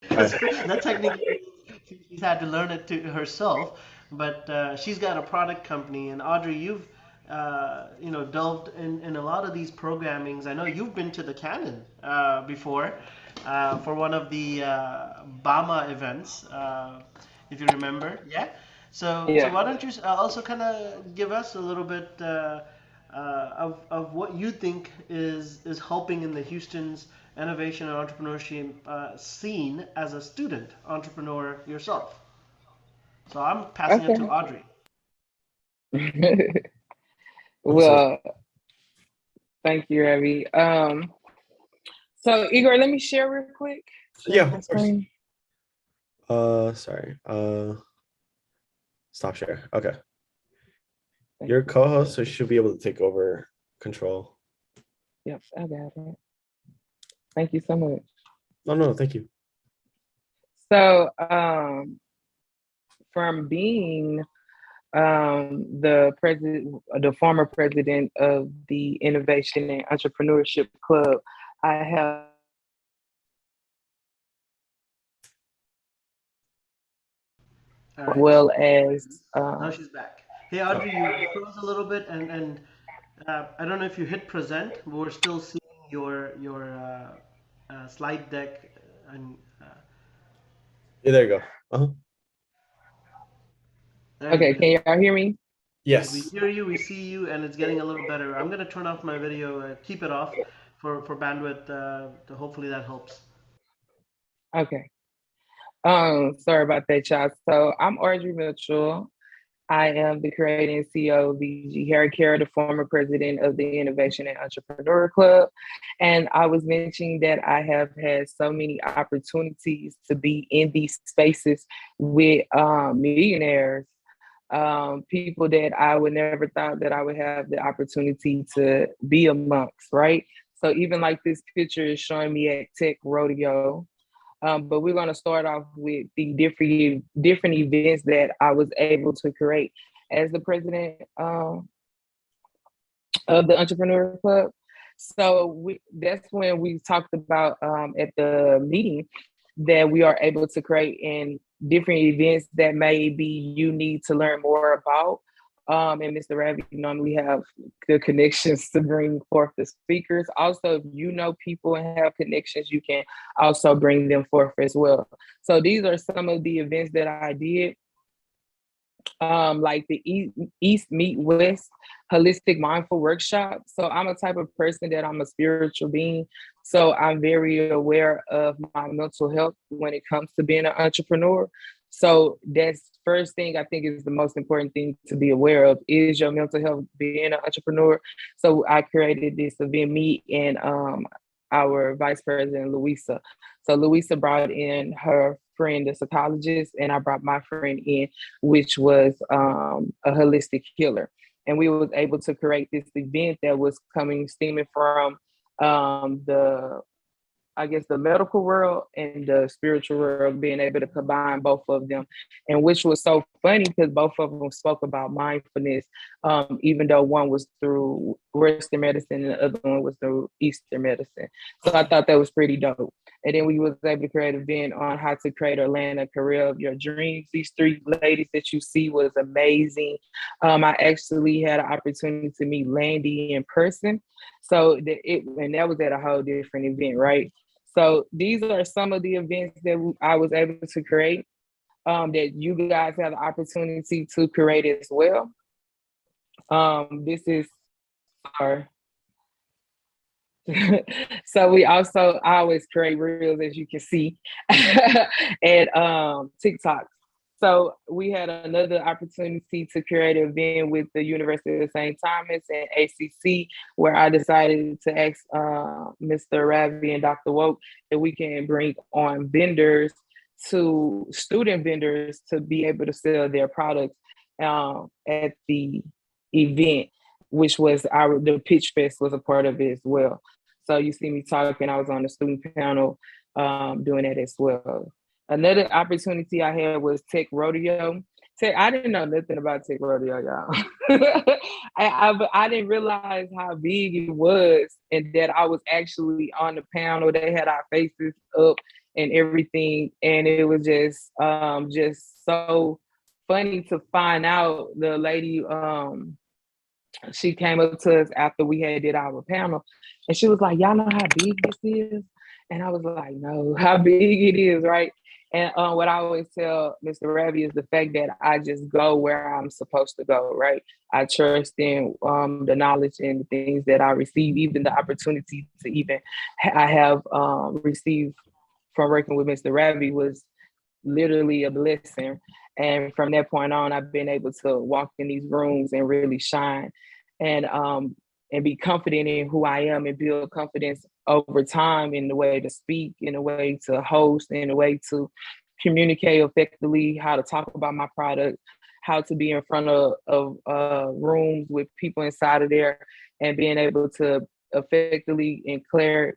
Right. that technically she's had to learn it to herself. But she's got a product company, and Audrey, you've delved in a lot of these programmings. I know you've been to the Canon before for one of the Bama events, if you remember. Yeah. So Yeah. why don't you also kind of give us a little bit of what you think is helping in the Houston's innovation and entrepreneurship scene as a student entrepreneur yourself. So I'm passing it to Okay. Audrey. So Well, thank you, Ravi. So Igor, let me share real quick. Share yeah, my of course. screen. Sorry. Stop share. Okay. Thank Your you. co-host so should be able to take over control. Yep, I got it. Thank you so much. No, thank you. So, from being the former president of the Innovation and Entrepreneurship Club, I have All right. well as Now she's back. Hey Audrey, you froze a little bit, and I don't know if you hit present, but we're still seeing your slide deck. And Yeah, there you go. Uh-huh. there okay. you go. Can y'all hear me? Good. We Yes. hear you, we see you, and it's getting a little better. I'm gonna turn off my video, keep it off for bandwidth. Hopefully that helps. Okay. Sorry about that, y'all. So I'm Audrey Mitchell. I am the creator and CEO of VG Hair Care, the former president of the Innovation and Entrepreneur Club. And I was mentioning that I have had so many opportunities to be in these spaces with millionaires, people that I would never thought that I would have the opportunity to be amongst, right? So even like this picture is showing me at Tech Rodeo. But we're going to start off with the different events that I was able to create as the president of the Entrepreneur Club. So that's when we talked about at the meeting that we are able to create in different events that maybe you need to learn more about. And Mr. Ravi normally have good connections to bring forth the speakers. Also, if you know people and have connections, you can also bring them forth as well. So these are some of the events that I did. Like the East Meet West Holistic Mindful Workshop. So I'm a type of person that I'm a spiritual being. So I'm very aware of my mental health when it comes to being an entrepreneur. So that's first thing I think is the most important thing to be aware of is your mental health being an entrepreneur. So I created this event, me and our vice president, Louisa. So Louisa brought in her friend, a psychologist, and I brought my friend in, which was a holistic healer. And we was able to create this event that was stemming from the I guess the medical world and the spiritual world, being able to combine both of them, and which was so funny because both of them spoke about mindfulness, even though one was through Western medicine and the other one was through Eastern medicine. So I thought that was pretty dope. And then we was able to create an event on how to create or land a career of your dreams. These three ladies that you see was amazing. I actually had an opportunity to meet Landy in person. So that was at a whole different event, right? So these are some of the events that I was able to create, that you guys have the opportunity to create as well. This is our so I always create reels, as you can see, and TikTok. So we had another opportunity to create an event with the University of St. Thomas and HCC, where I decided to ask Mr. Ravi and Dr. Woke that we can bring on student vendors to be able to sell their products at the event. which was the Pitch Fest was a part of it as well. So you see me talking, I was on the student panel doing that as well. Another opportunity I had was Tech Rodeo. I didn't know nothing about Tech Rodeo, y'all. I didn't realize how big it was and that I was actually on the panel. They had our faces up and everything. And it was just so funny to find out. The lady, she came up to us after we had did our panel, and she was like, y'all know how big this is? And I was like, no, how big it is, right? And what I always tell Mr. Ravi is the fact that I just go where I'm supposed to go, right? I trust in the knowledge and the things that I receive, even the opportunity to even I have received from working with Mr. Ravi was literally a blessing. And from that point on, I've been able to walk in these rooms and really shine and be confident in who I am and build confidence over time in the way to speak, in a way to host, in a way to communicate effectively, how to talk about my product, how to be in front of rooms with people inside of there, and being able to effectively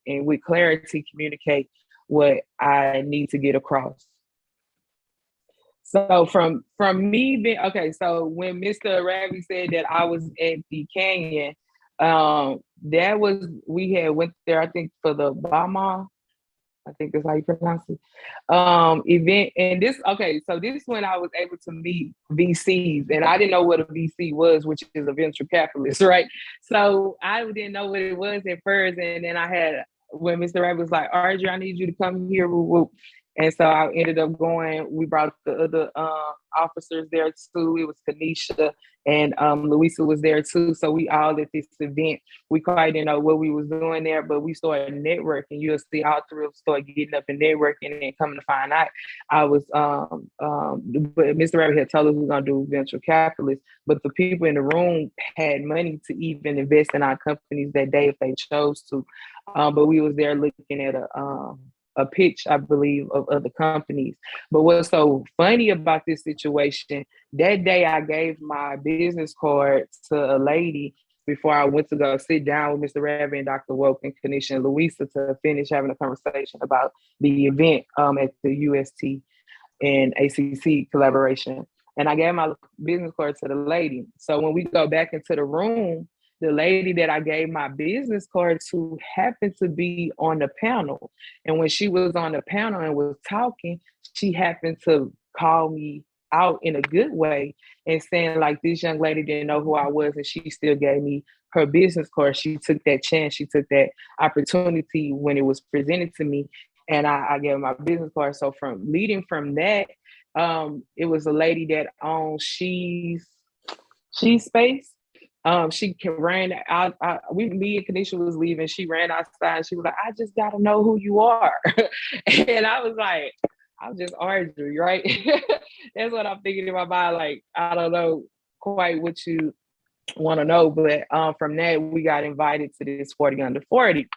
and with clarity communicate what I need to get across. So from me being okay, so when Mr. Ravi said that I was at the Canyon, that was we had went there, I think, for the Bama, I think that's how you pronounce it, event. And this when I was able to meet VCs, and I didn't know what a VC was, which is a venture capitalist, right? So I didn't know what it was at first, and then when Mr. Ravi was like, Audrey, I need you to come here, woo, woo. And so I ended up going. We brought the other officers there too. It was Kanisha and Louisa was there too. So we all at this event. We quite didn't know what we was doing there, but we started networking. You'll see all three of us start getting up and networking, and coming to find out, I was. But Mr. Rabbit had told us we were gonna do venture capitalists, but the people in the room had money to even invest in our companies that day if they chose to. But we was there looking at a pitch, I believe, of other companies. But what's so funny about this situation, that day I gave my business card to a lady before I went to go sit down with Mr. Ravi and Dr. Woke and Kanisha and Louisa to finish having a conversation about the event at the UST and HCC collaboration. And I gave my business card to the lady. So when we go back into the room, the lady that I gave my business card to happened to be on the panel. And when she was on the panel and was talking, she happened to call me out in a good way and saying, like, this young lady didn't know who I was, and she still gave me her business card. She took that chance. She took that opportunity when it was presented to me, and I gave her my business card. So leading from that, it was a lady that owns She's Space. She ran out. Me and Kanisha was leaving. She ran outside. And she was like, "I just got to know who you are," and I was like, "I'm just Audrey, right?" That's what I'm thinking in my mind. Like, I don't know quite what you want to know, but from that we got invited to this 40 under 40.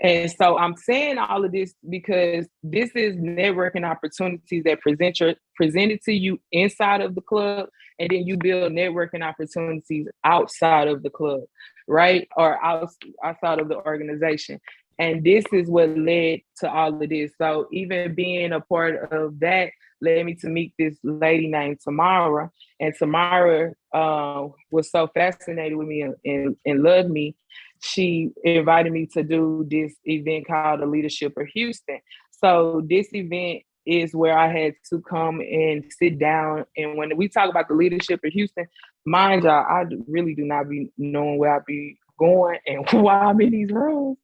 And so I'm saying all of this because this is networking opportunities that presented to you inside of the club, and then you build networking opportunities outside of the club, right? Or outside of the organization. And this is what led to all of this. So even being a part of that led me to meet this lady named Tamara. And Tamara was so fascinated with me and loved me. She invited me to do this event called the Leadership of Houston. So this event is where I had to come and sit down. And when we talk about the Leadership of Houston, mind y'all, I really do not be knowing where I be going and why I'm in these rooms,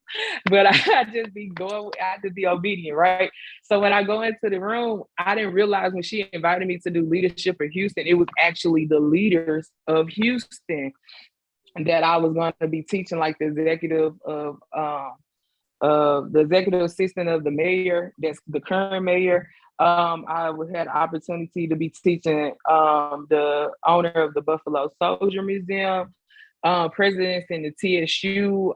but I just be going, I have to be obedient, right? So when I go into the room, I didn't realize when she invited me to do Leadership of Houston, it was actually the leaders of Houston that I was going to be teaching, like the executive the executive assistant of the mayor, that's the current mayor. I had the opportunity to be teaching the owner of the Buffalo Soldier Museum, presidents in the TSU,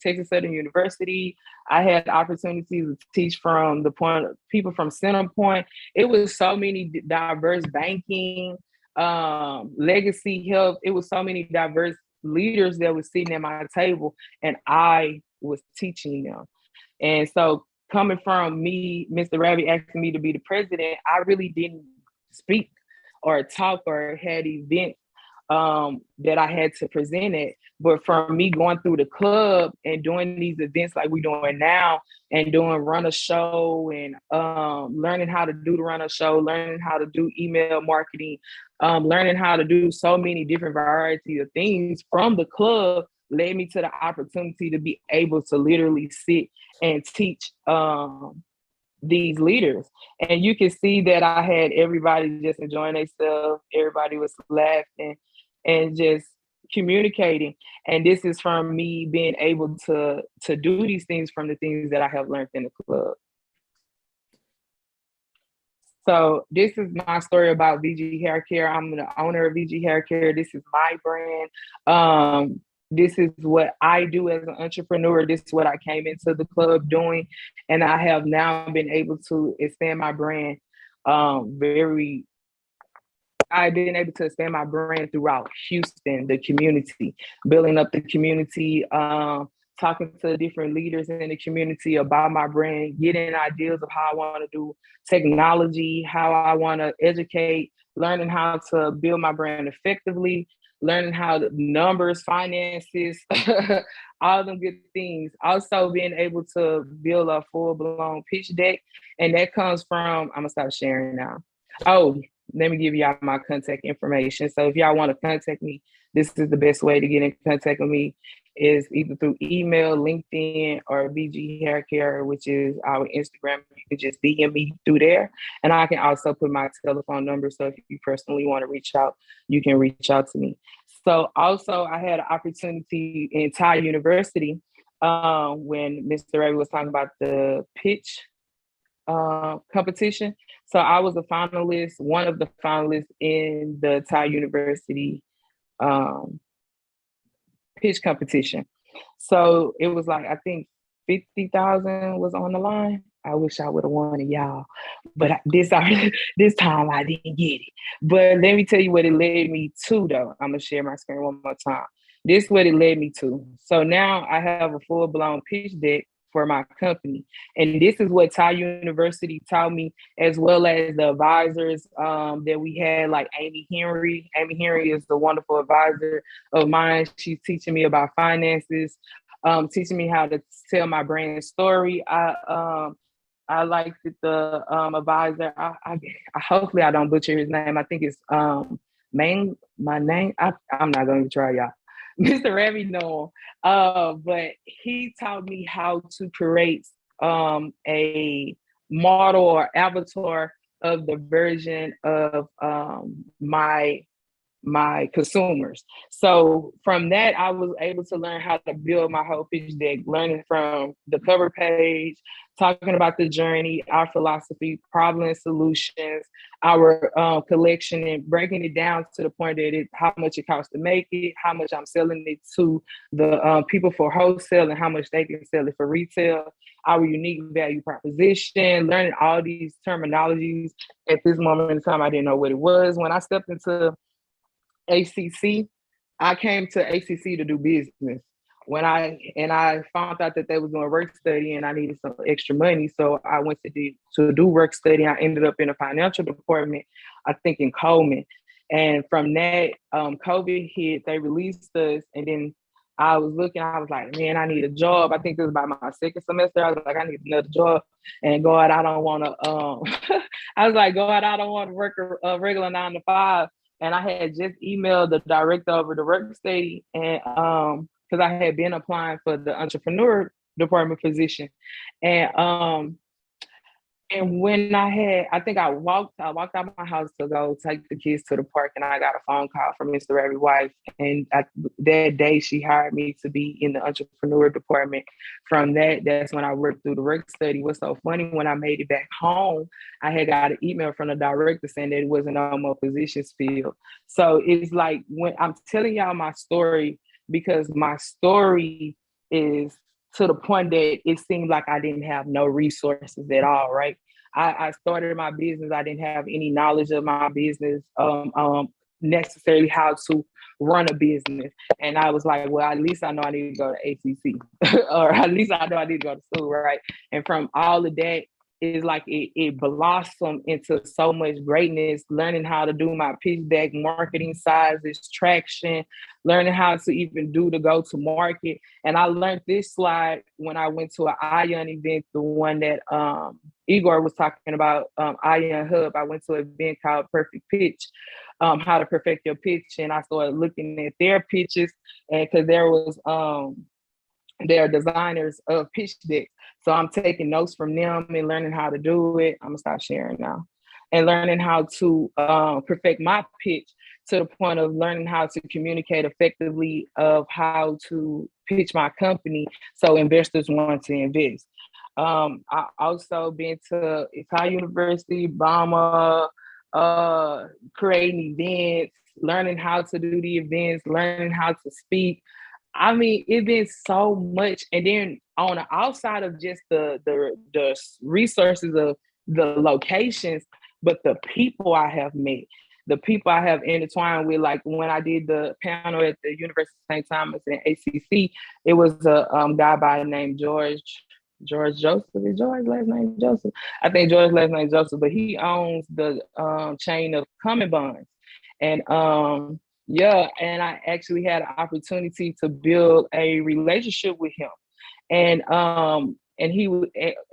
Texas Southern University. I had the opportunity to teach from the point people from Centerpoint. It was so many diverse banking, legacy health. It was so many diverse leaders that were sitting at my table, and I was teaching them. And so coming from me, Mr. Ravi asking me to be the president, I really didn't speak or talk or had events that I had to present it. But from me going through the club and doing these events like we're doing now, and doing run a show, and learning how to do the run a show, learning how to do email marketing, learning how to do so many different variety of things from the club, led me to the opportunity to be able to literally sit and teach these leaders. And you can see that I had everybody just enjoying themselves. Everybody was laughing and just communicating. And this is from me being able to do these things from the things that I have learned in the club. So this is my story about VG Hair Care. I'm the owner of VG Hair Care. This is my brand. This is what I do as an entrepreneur. This is what I came into the club doing. And I have now been able to expand my brand I've been able to expand my brand throughout Houston, the community, building up the community, talking to different leaders in the community about my brand, getting ideas of how I want to do technology, how I want to educate, learning how to build my brand effectively, learning how the numbers, finances, all them good things. Also being able to build a full-blown pitch deck. And that comes from, I'm gonna stop sharing now. Oh, let me give y'all my contact information. So if y'all want to contact me, this is the best way to get in contact with me, is either through email, LinkedIn, or VG Hair Care, which is our Instagram. You can just DM me through there. And I can also put my telephone number. So if you personally want to reach out, you can reach out to me. So also I had an opportunity in Thai University when Mr. Ray was talking about the pitch competition. So I was a finalist, one of the finalists in the Thai University pitch competition. So it was like, I think 50,000 was on the line. I wish I would have won it, y'all. But this time I didn't get it. But let me tell you what it led me to, though. I'm going to share my screen one more time. This is what it led me to. So now I have a full-blown pitch deck for my company. And this is what Thai University taught me, as well as the advisors that we had, like Amy Henry. Amy Henry is the wonderful advisor of mine. She's teaching me about finances, teaching me how to tell my brand story. I liked the advisor. I hopefully I don't butcher his name. I think it's my name. I'm not going to try, y'all. Mr. Ravi, no. But he taught me how to create a model or avatar of the version of my consumers. So from that, I was able to learn how to build my whole pitch deck, learning from the cover page, talking about the journey, our philosophy, problem and solutions, our collection, and breaking it down to the point that how much it costs to make it, how much I'm selling it to the people for wholesale, and how much they can sell it for retail, our unique value proposition, learning all these terminologies. At this moment in time, I didn't know what it was. When I stepped into HCC, I came to HCC to do business. When I found out that they was doing work study and I needed some extra money, so I went to do work study. I ended up in a financial department, I think in Coleman. And from that, COVID hit, they released us, and then I was looking, I was like, man, I need a job. I think this was about my second semester. I was like, I need another job. And God, I don't want to, I was like, God, I don't want to work a regular 9 to 5. And I had just emailed the director over the work study, and because I had been applying for the entrepreneur department position. And when I walked out of my house to go take the kids to the park, and I got a phone call from Mr. Ravi's wife. And that day she hired me to be in the entrepreneur department. From that's when I worked through the work study. What's so funny, when I made it back home, I had got an email from the director saying that it wasn't no more positions filled. So it's like, when I'm telling y'all my story, because my story is to the point that it seemed like I didn't have no resources at all, right? I started my business. I didn't have any knowledge of my business necessarily how to run a business. And I was like, well, at least I know I need to go to HCC or at least I know I need to go to school, right? And from all of that, it's like it blossomed into so much greatness, learning how to do my pitch deck, marketing sizes, traction, learning how to even do the go-to market. And I learned this slide when I went to an ION event, the one that Igor was talking about, ION Hub. I went to an event called Perfect Pitch, how to perfect your pitch. And I started looking at their pitches, and because there was they're designers of pitch decks. So I'm taking notes from them and learning how to do it. I'm gonna stop sharing now. And learning how to perfect my pitch to the point of learning how to communicate effectively of how to pitch my company so investors want to invest. I also been to Italian University, Bama, creating events, learning how to do the events, learning how to speak. I mean, it's been so much. And then on the outside of just the resources of the locations, but the people I have met, the people I have intertwined with, like when I did the panel at the University of St. Thomas and HCC, it was a guy by the name George Joseph. Is George last name Joseph? I think George last name Joseph, but he owns the chain of Common Buns. And yeah, and I actually had an opportunity to build a relationship with him. And he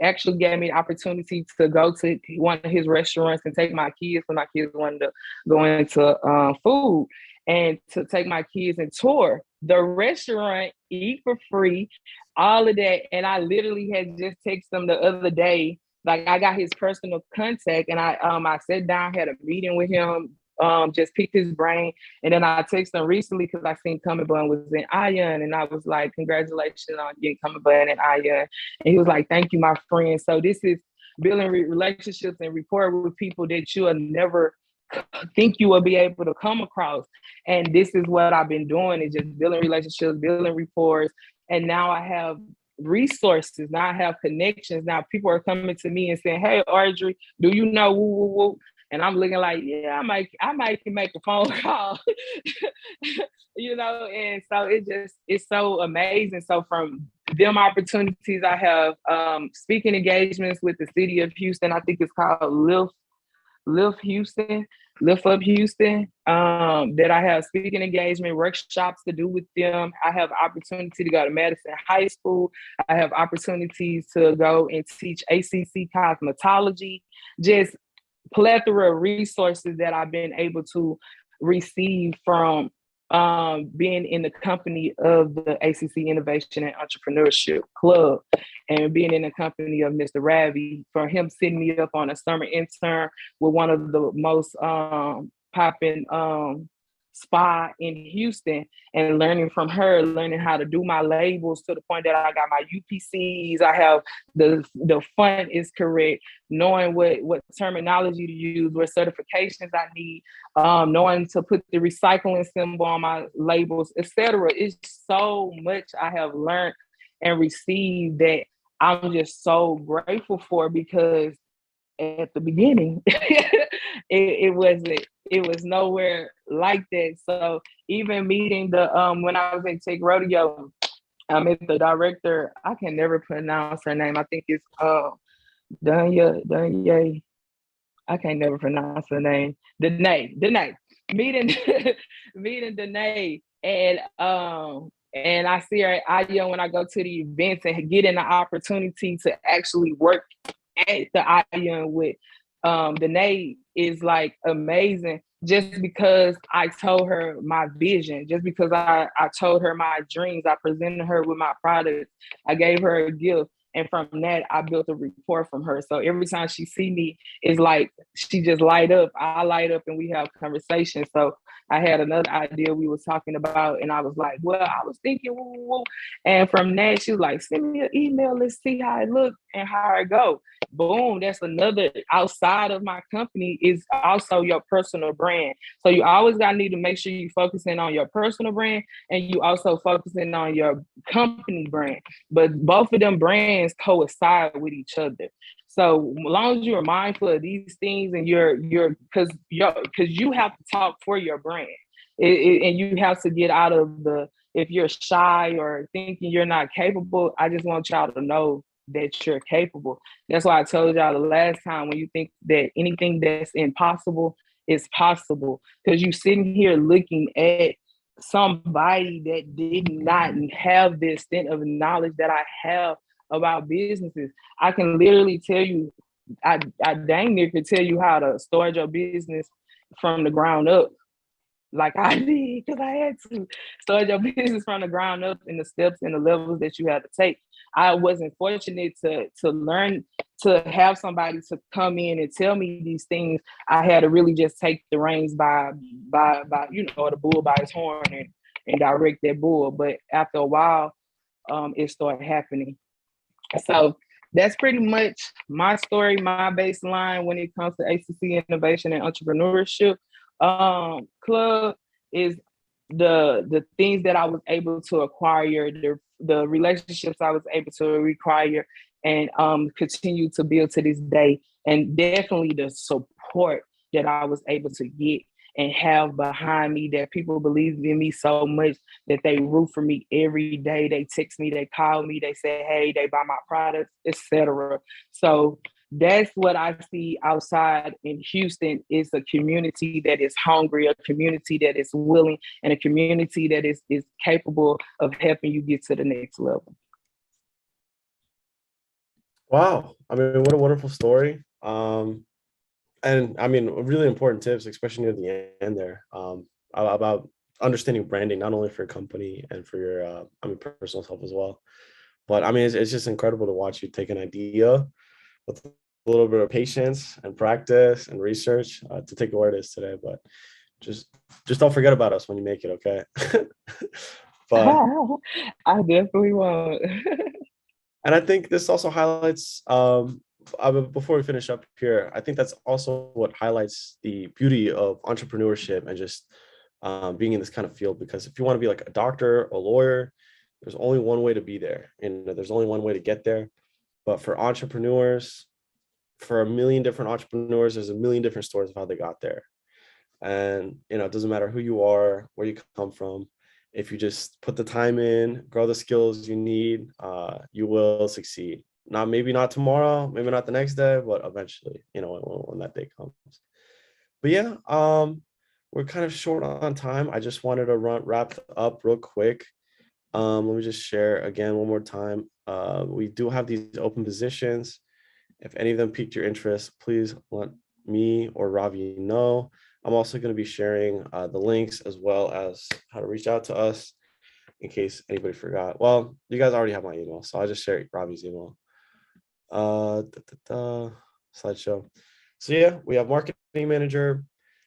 actually gave me an opportunity to go to one of his restaurants and take my kids, when my kids wanted to go into food, and to take my kids and tour the restaurant, eat for free, all of that. And I literally had just texted him the other day, like I got his personal contact, and I sat down, had a meeting with him, just picked his brain. And then I texted him recently because I seen Common Bun was in ION, and I was like, congratulations on getting Common Bun in ION. And he was like, thank you, my friend. So this is building relationships and rapport with people that you will never think you will be able to come across. And this is what I've been doing, is just building relationships, building rapports. And now I have resources. Now I have connections. Now people are coming to me and saying, hey, Audrey, do you know woo, woo, woo? And I'm looking like, yeah, I might can make a phone call, you know. And so it's so amazing. So from them opportunities, I have speaking engagements with the city of Houston. I think it's called Lift Up Houston, that I have speaking engagement workshops to do with them. I have opportunity to go to Madison High School. I have opportunities to go and teach HCC cosmetology, just plethora of resources that I've been able to receive from being in the company of the HCC Innovation and Entrepreneurship Club, and being in the company of Mr. Ravi, for him setting me up on a summer intern with one of the most popping spa in Houston, and learning from her, learning how to do my labels to the point that I got my UPCs. I have the font is correct, knowing what terminology to use, what certifications I need, knowing to put the recycling symbol on my labels, etc. It's so much I have learned and received that I'm just so grateful for, because at the beginning, it was nowhere like that. So even meeting the when I was in Tech Rodeo, I met the director. I can never pronounce her name. I think it's Dunya. I can never pronounce her name. Danae. Meeting Danae, and I see her at ION when I go to the events and getting the opportunity to actually work at the ION with Danae is like amazing, just because I told her my vision, just because I told her my dreams, I presented her with my products, I gave her a gift. And from that, I built a rapport from her. So every time she see me, it's like she just light up. I light up and we have conversations. So I had another idea we was talking about, and I was like, well, I was thinking, woo, woo, woo. And from that, she was like, send me an email. Let's see how it looks and how it go. Boom. That's another, outside of my company, is also your personal brand. So you always got to need to make sure you focusing on your personal brand, and you also focusing on your company brand. But both of them brands coincide with each other. So as long as you're mindful of these things and because you have to talk for your brand, and you have to get out of if you're shy or thinking you're not capable. I just want y'all to know that you're capable. That's why I told y'all the last time, when you think that anything that's impossible is possible, because you sitting here looking at somebody that did not have the extent of knowledge that I have about businesses. I can literally tell you, I dang near could tell you how to start your business from the ground up, like I did, because I had to start your business from the ground up, and the steps and the levels that you had to take. I wasn't fortunate to learn, to have somebody to come in and tell me these things. I had to really just take the reins by the bull by his horn, and direct that bull. But after a while, it started happening. So that's pretty much my story, my baseline when it comes to HCC Innovation and Entrepreneurship Club is the things that I was able to acquire, the relationships I was able to acquire and continue to build to this day, and definitely the support that I was able to get and have behind me, that people believe in me so much that they root for me every day. They text me, they call me, they say, hey, they buy my products, etc. So that's what I see outside in Houston, is a community that is hungry, a community that is willing, and a community that is capable of helping you get to the next level. Wow. I mean, what a wonderful story. And I mean, really important tips, especially near the end there, about understanding branding, not only for your company and for your, personal self as well. But I mean, it's just incredible to watch you take an idea with a little bit of patience and practice and research to take it where it is today. But just don't forget about us when you make it, okay? But I definitely won't. and I think this also highlights, before we finish up here, I think that's also what highlights the beauty of entrepreneurship and just being in this kind of field. Because if you want to be like a doctor, a lawyer, there's only one way to be there, and there's only one way to get there. But for entrepreneurs, for a million different entrepreneurs, there's a million different stories of how they got there. And it doesn't matter who you are, where you come from. If you just put the time in, grow the skills you need, you will succeed. Maybe not tomorrow, maybe not the next day, but eventually, when that day comes. But yeah, we're kind of short on time. I just wanted to wrap up real quick. Let me just share again one more time. We do have these open positions. If any of them piqued your interest, please let me or Ravi know. I'm also going to be sharing the links as well as how to reach out to us in case anybody forgot. Well, you guys already have my email, so I'll just share Ravi's email. Slideshow. So yeah, we have marketing manager.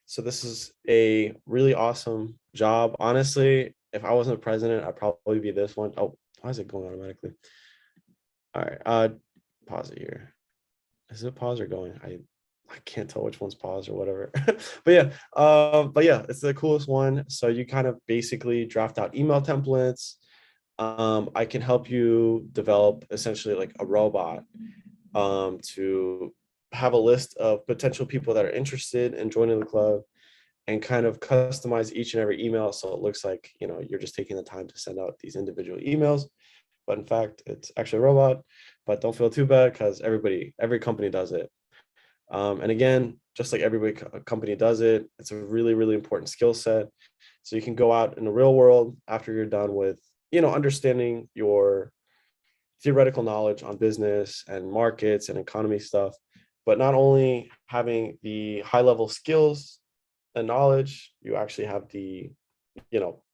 So this is a really awesome job. Honestly, if I wasn't president, I'd probably be this one. Oh, why is it going automatically? All right, pause it here. Is it pause or going? I can't tell which one's pause or whatever. But yeah, it's the coolest one. So you kind of basically draft out email templates. I can help you develop essentially like a robot to have a list of potential people that are interested in joining the club, and kind of customize each and every email so it looks like you're just taking the time to send out these individual emails, but in fact it's actually a robot. But don't feel too bad, because every company does it. And again, just like every company does it, it's a really, really important skill set. So you can go out in the real world after you're done with, understanding your theoretical knowledge on business and markets and economy stuff, but not only having the high level skills and knowledge, you actually have the,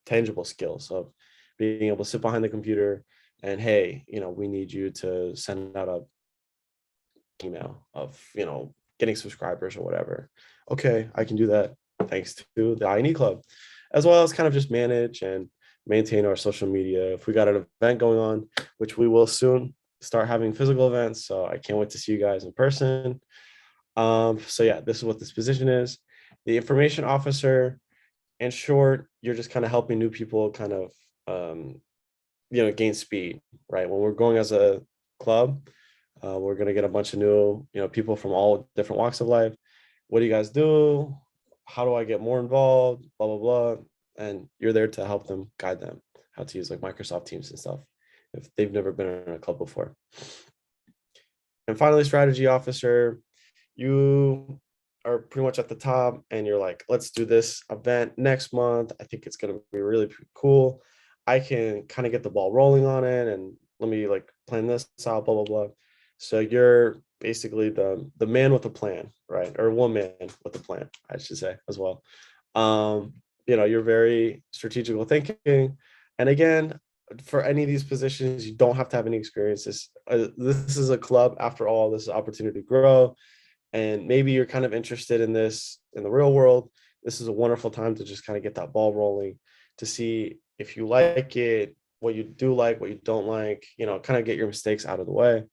tangible skills of being able to sit behind the computer and, hey, we need you to send out a email of, getting subscribers or whatever. Okay, I can do that thanks to the I&E Club, as well as kind of just manage and maintain our social media. If we got an event going on, which we will soon start having physical events, so I can't wait to see you guys in person. So yeah, this is what this position is. The information officer, in short, you're just kind of helping new people kind of gain speed, right? When we're going as a club, We're going to get a bunch of new, people from all different walks of life. What do you guys do? How do I get more involved? Blah, blah, blah. And you're there to help them, guide them how to use like Microsoft Teams and stuff if they've never been in a club before. And finally, strategy officer, you are pretty much at the top and you're like, let's do this event next month. I think it's going to be really cool. I can kind of get the ball rolling on it and let me like plan this out, blah, blah, blah. So you're basically the man with a plan, right? Or one man with a plan, I should say as well. You're very strategical thinking. And again, for any of these positions, you don't have to have any experience. This is a club after all. This is an opportunity to grow. And maybe you're kind of interested in this in the real world. This is a wonderful time to just kind of get that ball rolling, to see if you like it, what you do like, what you don't like, kind of get your mistakes out of the way,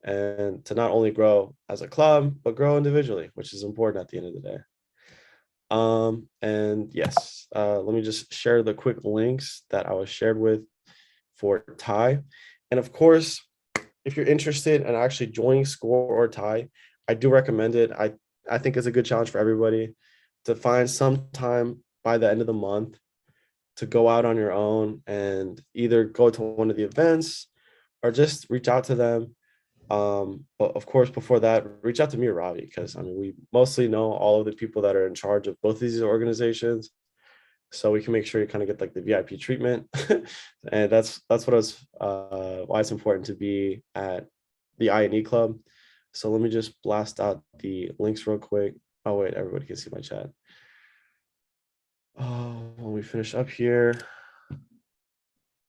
and to not only grow as a club, but grow individually, which is important at the end of the day. And yes, let me just share the quick links that I was shared with for Thai. And of course, if you're interested in actually joining Score or Thai, I do recommend it. I think it's a good challenge for everybody to find some time by the end of the month to go out on your own and either go to one of the events or just reach out to them. But of course, before that, reach out to me or Ravi, because we mostly know all of the people that are in charge of both of these organizations. So we can make sure you kind of get like the VIP treatment. And that's what why it's important to be at the I&E club. So let me just blast out the links real quick. Oh wait, everybody can see my chat. Oh, when we finish up here,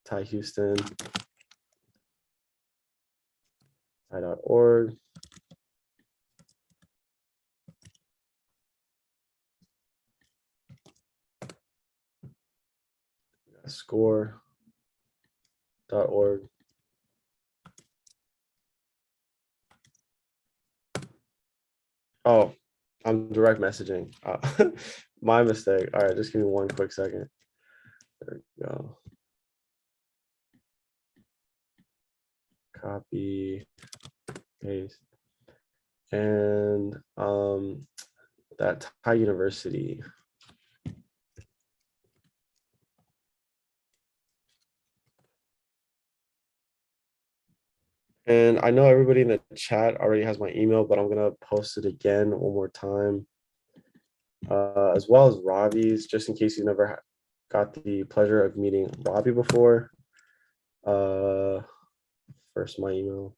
Thai Houston, Thai.org. Score.org. Oh, I'm direct messaging. My mistake. All right, just give me one quick second. There we go. Copy, paste, and that Thai University. And I know everybody in the chat already has my email, but I'm gonna post it again one more time, as well as Ravi's, just in case you never got the pleasure of meeting Ravi before. First, my email.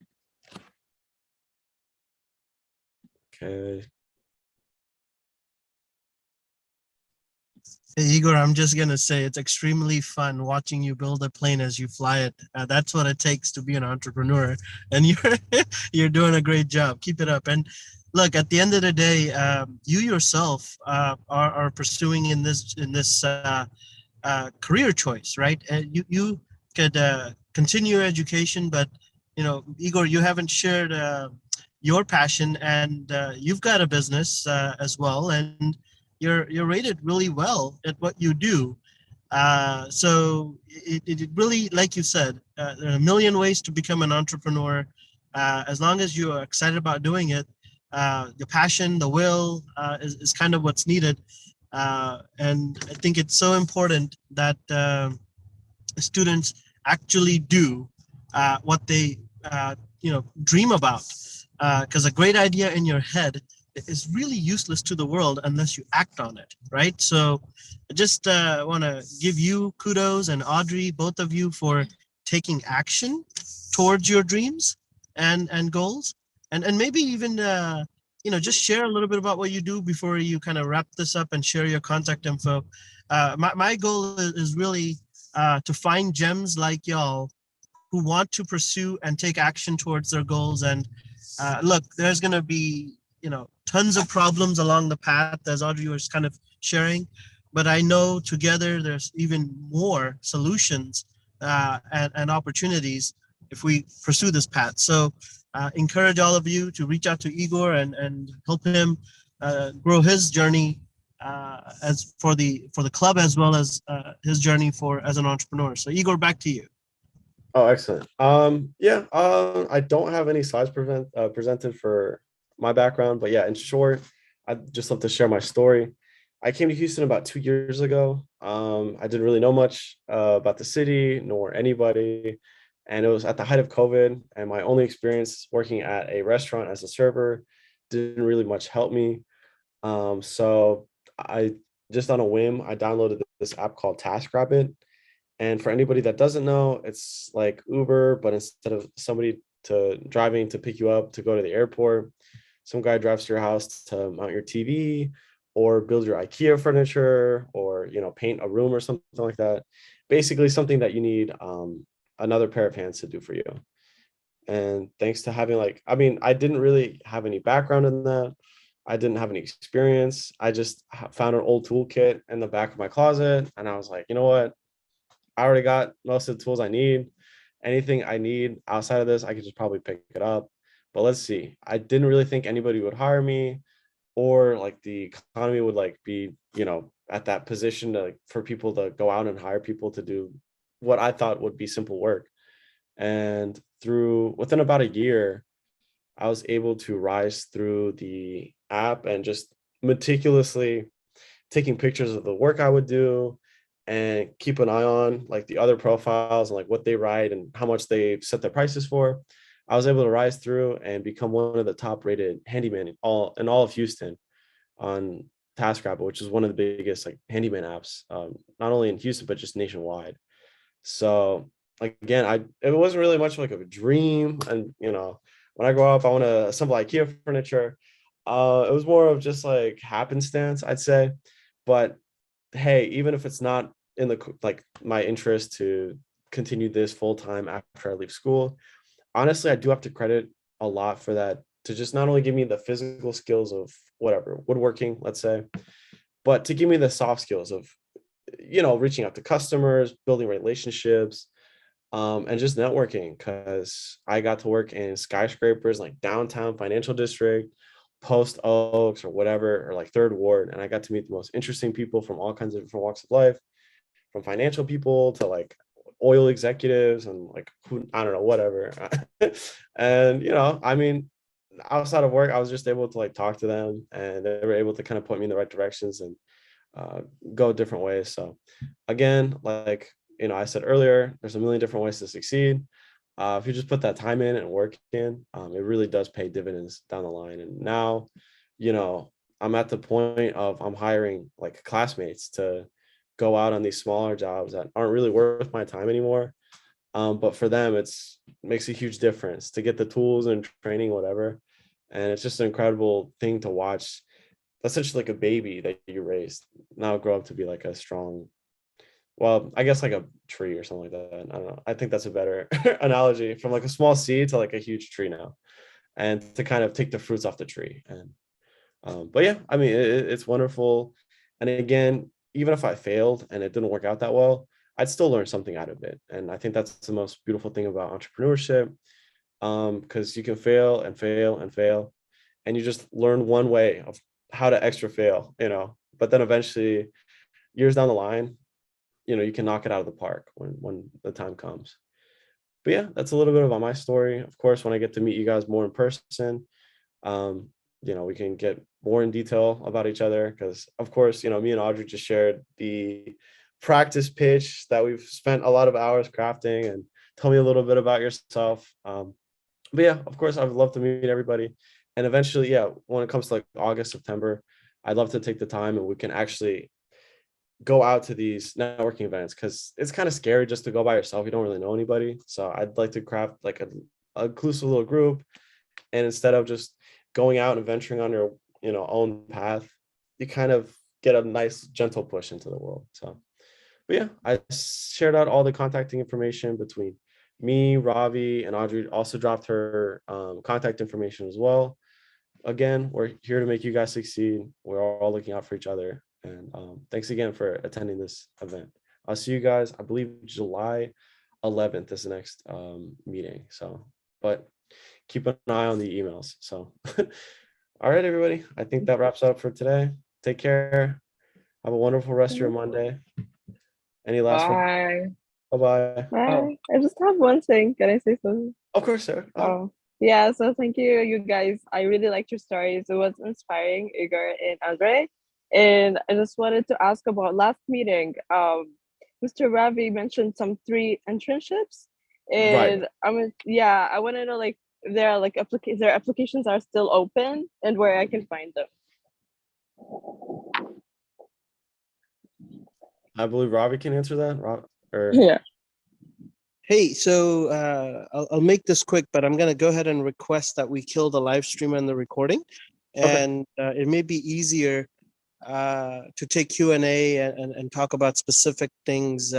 Okay. Hey, Igor, I'm just going to say it's extremely fun watching you build a plane as you fly it. That's what it takes to be an entrepreneur. And you're doing a great job. Keep it up. And look, at the end of the day, you yourself are pursuing in this career choice, right? You could continue your education, but Igor, you haven't shared your passion, and you've got a business as well, and you're rated really well at what you do. So it really, like you said, there are a million ways to become an entrepreneur. As long as you are excited about doing it, the passion, the will is kind of what's needed. And I think it's so important that students actually do what they dream about, because a great idea in your head is really useless to the world unless you act on it, right? So I just want to give you kudos, and Audrey, both of you, for taking action towards your dreams and goals, and maybe even just share a little bit about what you do before you kind of wrap this up and share your contact info. My goal is really to find gems like y'all who want to pursue and take action towards their goals. And look, there's going to be tons of problems along the path, as Audrey was kind of sharing, but I know together there's even more solutions and opportunities if we pursue this path. So encourage all of you to reach out to Igor and help him grow his journey as for the club, as well as his journey as an entrepreneur. So Igor, back to you. Oh, excellent. Yeah, I don't have any slides presented for my background, but yeah, in short, I'd just love to share my story. I came to Houston about 2 years ago. I didn't really know much about the city nor anybody, and it was at the height of COVID, and my only experience working at a restaurant as a server didn't really much help me. So I just on a whim, I downloaded this app called TaskRabbit, and for anybody that doesn't know, it's like Uber, but instead of somebody to driving to pick you up to go to the airport, some guy drives to your house to mount your TV or build your IKEA furniture or paint a room or something like that. Basically, something that you need another pair of hands to do for you. And thanks to having I mean, I didn't really have any background in that. I didn't have any experience. I just found an old toolkit in the back of my closet, and I was like, you know what? I already got most of the tools I need. Anything I need outside of this, I could just probably pick it up. But let's see. I didn't really think anybody would hire me or like the economy would be, at that position to for people to go out and hire people to do what I thought would be simple work. And through within about a year, I was able to rise through the app and just meticulously taking pictures of the work I would do and keep an eye on the other profiles and what they write and how much they set their prices for. I was able to rise through and become one of the top rated handyman in all of Houston on TaskRabbit, which is one of the biggest handyman apps, not only in Houston but just nationwide. So again, it wasn't really much of a dream, and when I grow up, I want to assemble IKEA furniture. It was more of just happenstance, I'd say. But hey, even if it's not in the my interest to continue this full time after I leave school, honestly, I do have to credit a lot for that to just not only give me the physical skills of whatever woodworking, let's say, but to give me the soft skills of reaching out to customers, building relationships, and just networking, because I got to work in skyscrapers like downtown financial district, Post Oaks, or whatever, or Third Ward, and I got to meet the most interesting people from all kinds of different walks of life, from financial people to oil executives and who I don't know, whatever. And I mean, outside of work, I was just able to talk to them, and they were able to kind of point me in the right directions and uh, go different ways. So again, I said earlier, there's a million different ways to succeed. If you just put that time in and work in, it really does pay dividends down the line. And now, I'm at the point of I'm hiring classmates to go out on these smaller jobs that aren't really worth my time anymore. But for them, it makes a huge difference to get the tools and training, whatever. And it's just an incredible thing to watch. Essentially, a baby that you raised now grow up to be a strong, well, I guess a tree or something like that. I don't know. I think that's a better analogy, from a small seed to a huge tree now, and to kind of take the fruits off the tree. And but yeah, I mean, it's wonderful. And again, even if I failed and it didn't work out that well, I'd still learn something out of it. And I think that's the most beautiful thing about entrepreneurship, because you can fail and fail and fail, and you just learn one way of how to extra fail, but then eventually, years down the line, you can knock it out of the park when the time comes. But yeah, that's a little bit about my story. Of course, when I get to meet you guys more in person, um, we can get more in detail about each other, because of course, me and Audrey just shared the practice pitch that we've spent a lot of hours crafting. And tell me a little bit about yourself. But yeah, of course, I would love to meet everybody. And eventually, yeah, when it comes to August, September, I'd love to take the time and we can actually go out to these networking events, because it's kind of scary just to go by yourself. You don't really know anybody. So I'd like to craft a inclusive little group. And instead of just going out and venturing on your, own path, you kind of get a nice gentle push into the world. So, but yeah, I shared out all the contacting information between me, Ravi, and Audrey also dropped her contact information as well. Again, we're here to make you guys succeed. We're all looking out for each other. And thanks again for attending this event. I'll see you guys, I believe July 11th is the next meeting. So, but keep an eye on the emails. So, all right, everybody. I think that wraps up for today. Take care. Have a wonderful rest of your Monday. Any last one? Bye. Bye-bye. Bye. I just have one thing. Can I say something? Of course, sir. Oh, yeah. So thank you, you guys. I really liked your stories. It was inspiring, Igor and Andre. And I just wanted to ask about last meeting. Mr. Ravi mentioned some 3 internships, Right. and yeah, I want to know like if there are like their applications are still open and where I can find them. I believe Ravi can answer that. Or Yeah. Hey, so I'll make this quick, but I'm going to go ahead and request that we kill the live stream and the recording. Okay. And it may be easier to take Q&A and talk about specific things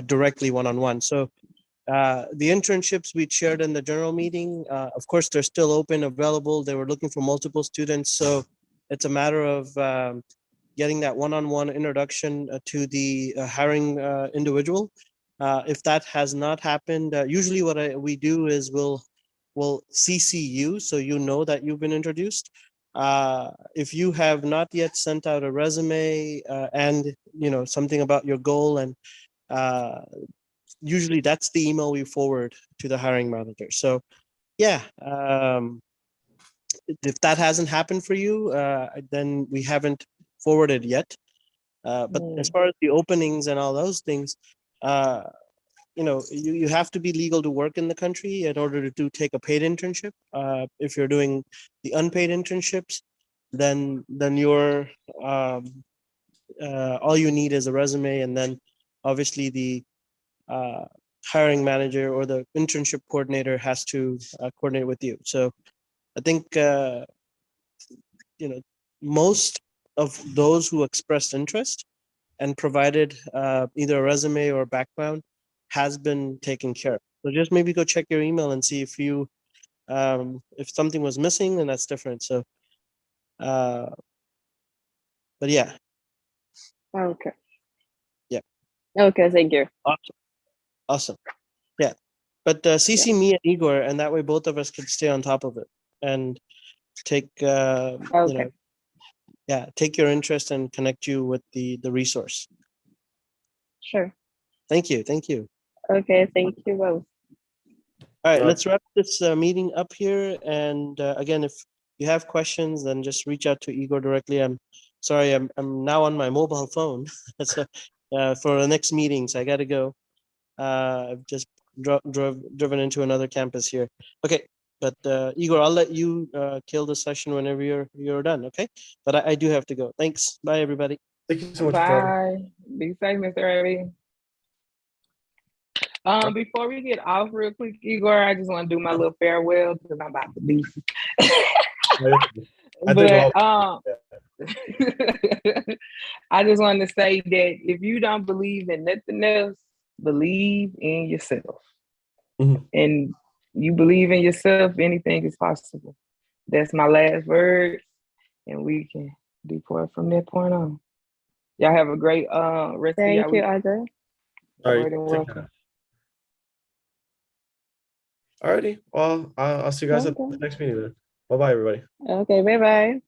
directly one-on-one. So the internships we shared in the general meeting, of course, they're still open, available. They were looking for multiple students. So it's a matter of getting that one-on-one introduction to the hiring individual. If that has not happened, usually what we do is we'll CC you so you know that you've been introduced. If you have not yet sent out a resume and something about your goal, and usually that's the email we forward to the hiring manager. So yeah, if that hasn't happened for you, then we haven't forwarded yet. But as far as the openings and all those things, you have to be legal to work in the country in order to take a paid internship. If you're doing the unpaid internships, then you're all you need is a resume, and then obviously the hiring manager or the internship coordinator has to coordinate with you. So I think most of those who expressed interest and provided either a resume or background has been taken care of. So just maybe go check your email and see if if something was missing, then that's different. So, but yeah. Okay. Yeah. Okay. Thank you. Awesome. Yeah. But CC me and Igor, and that way both of us can stay on top of it and take, take your interest and connect you with the resource. Sure. Thank you. Thank you. Okay. Thank you both. All right, let's wrap this meeting up here. And again, if you have questions, then just reach out to Igor directly. I'm sorry, I'm now on my mobile phone so, for the next meeting, so I got to go. I've just driven into another campus here. Okay, but Igor, I'll let you kill the session whenever you're done. Okay, but I do have to go. Thanks. Bye, everybody. Thank you so much. Bye. Be safe, Mr. Ravi. Before we get off real quick, Igor, I just want to do my little farewell because I'm about to be. But I just want to say that if you don't believe in nothing else, believe in yourself. Mm-hmm. And you believe in yourself, anything is possible. That's my last word, and we can depart from that point on. Y'all have a great rest of your week. Thank you, Audrey. All right, welcome. Alrighty. Well, I'll see you guys at the next meeting then. Bye-bye, everybody. Okay, bye-bye.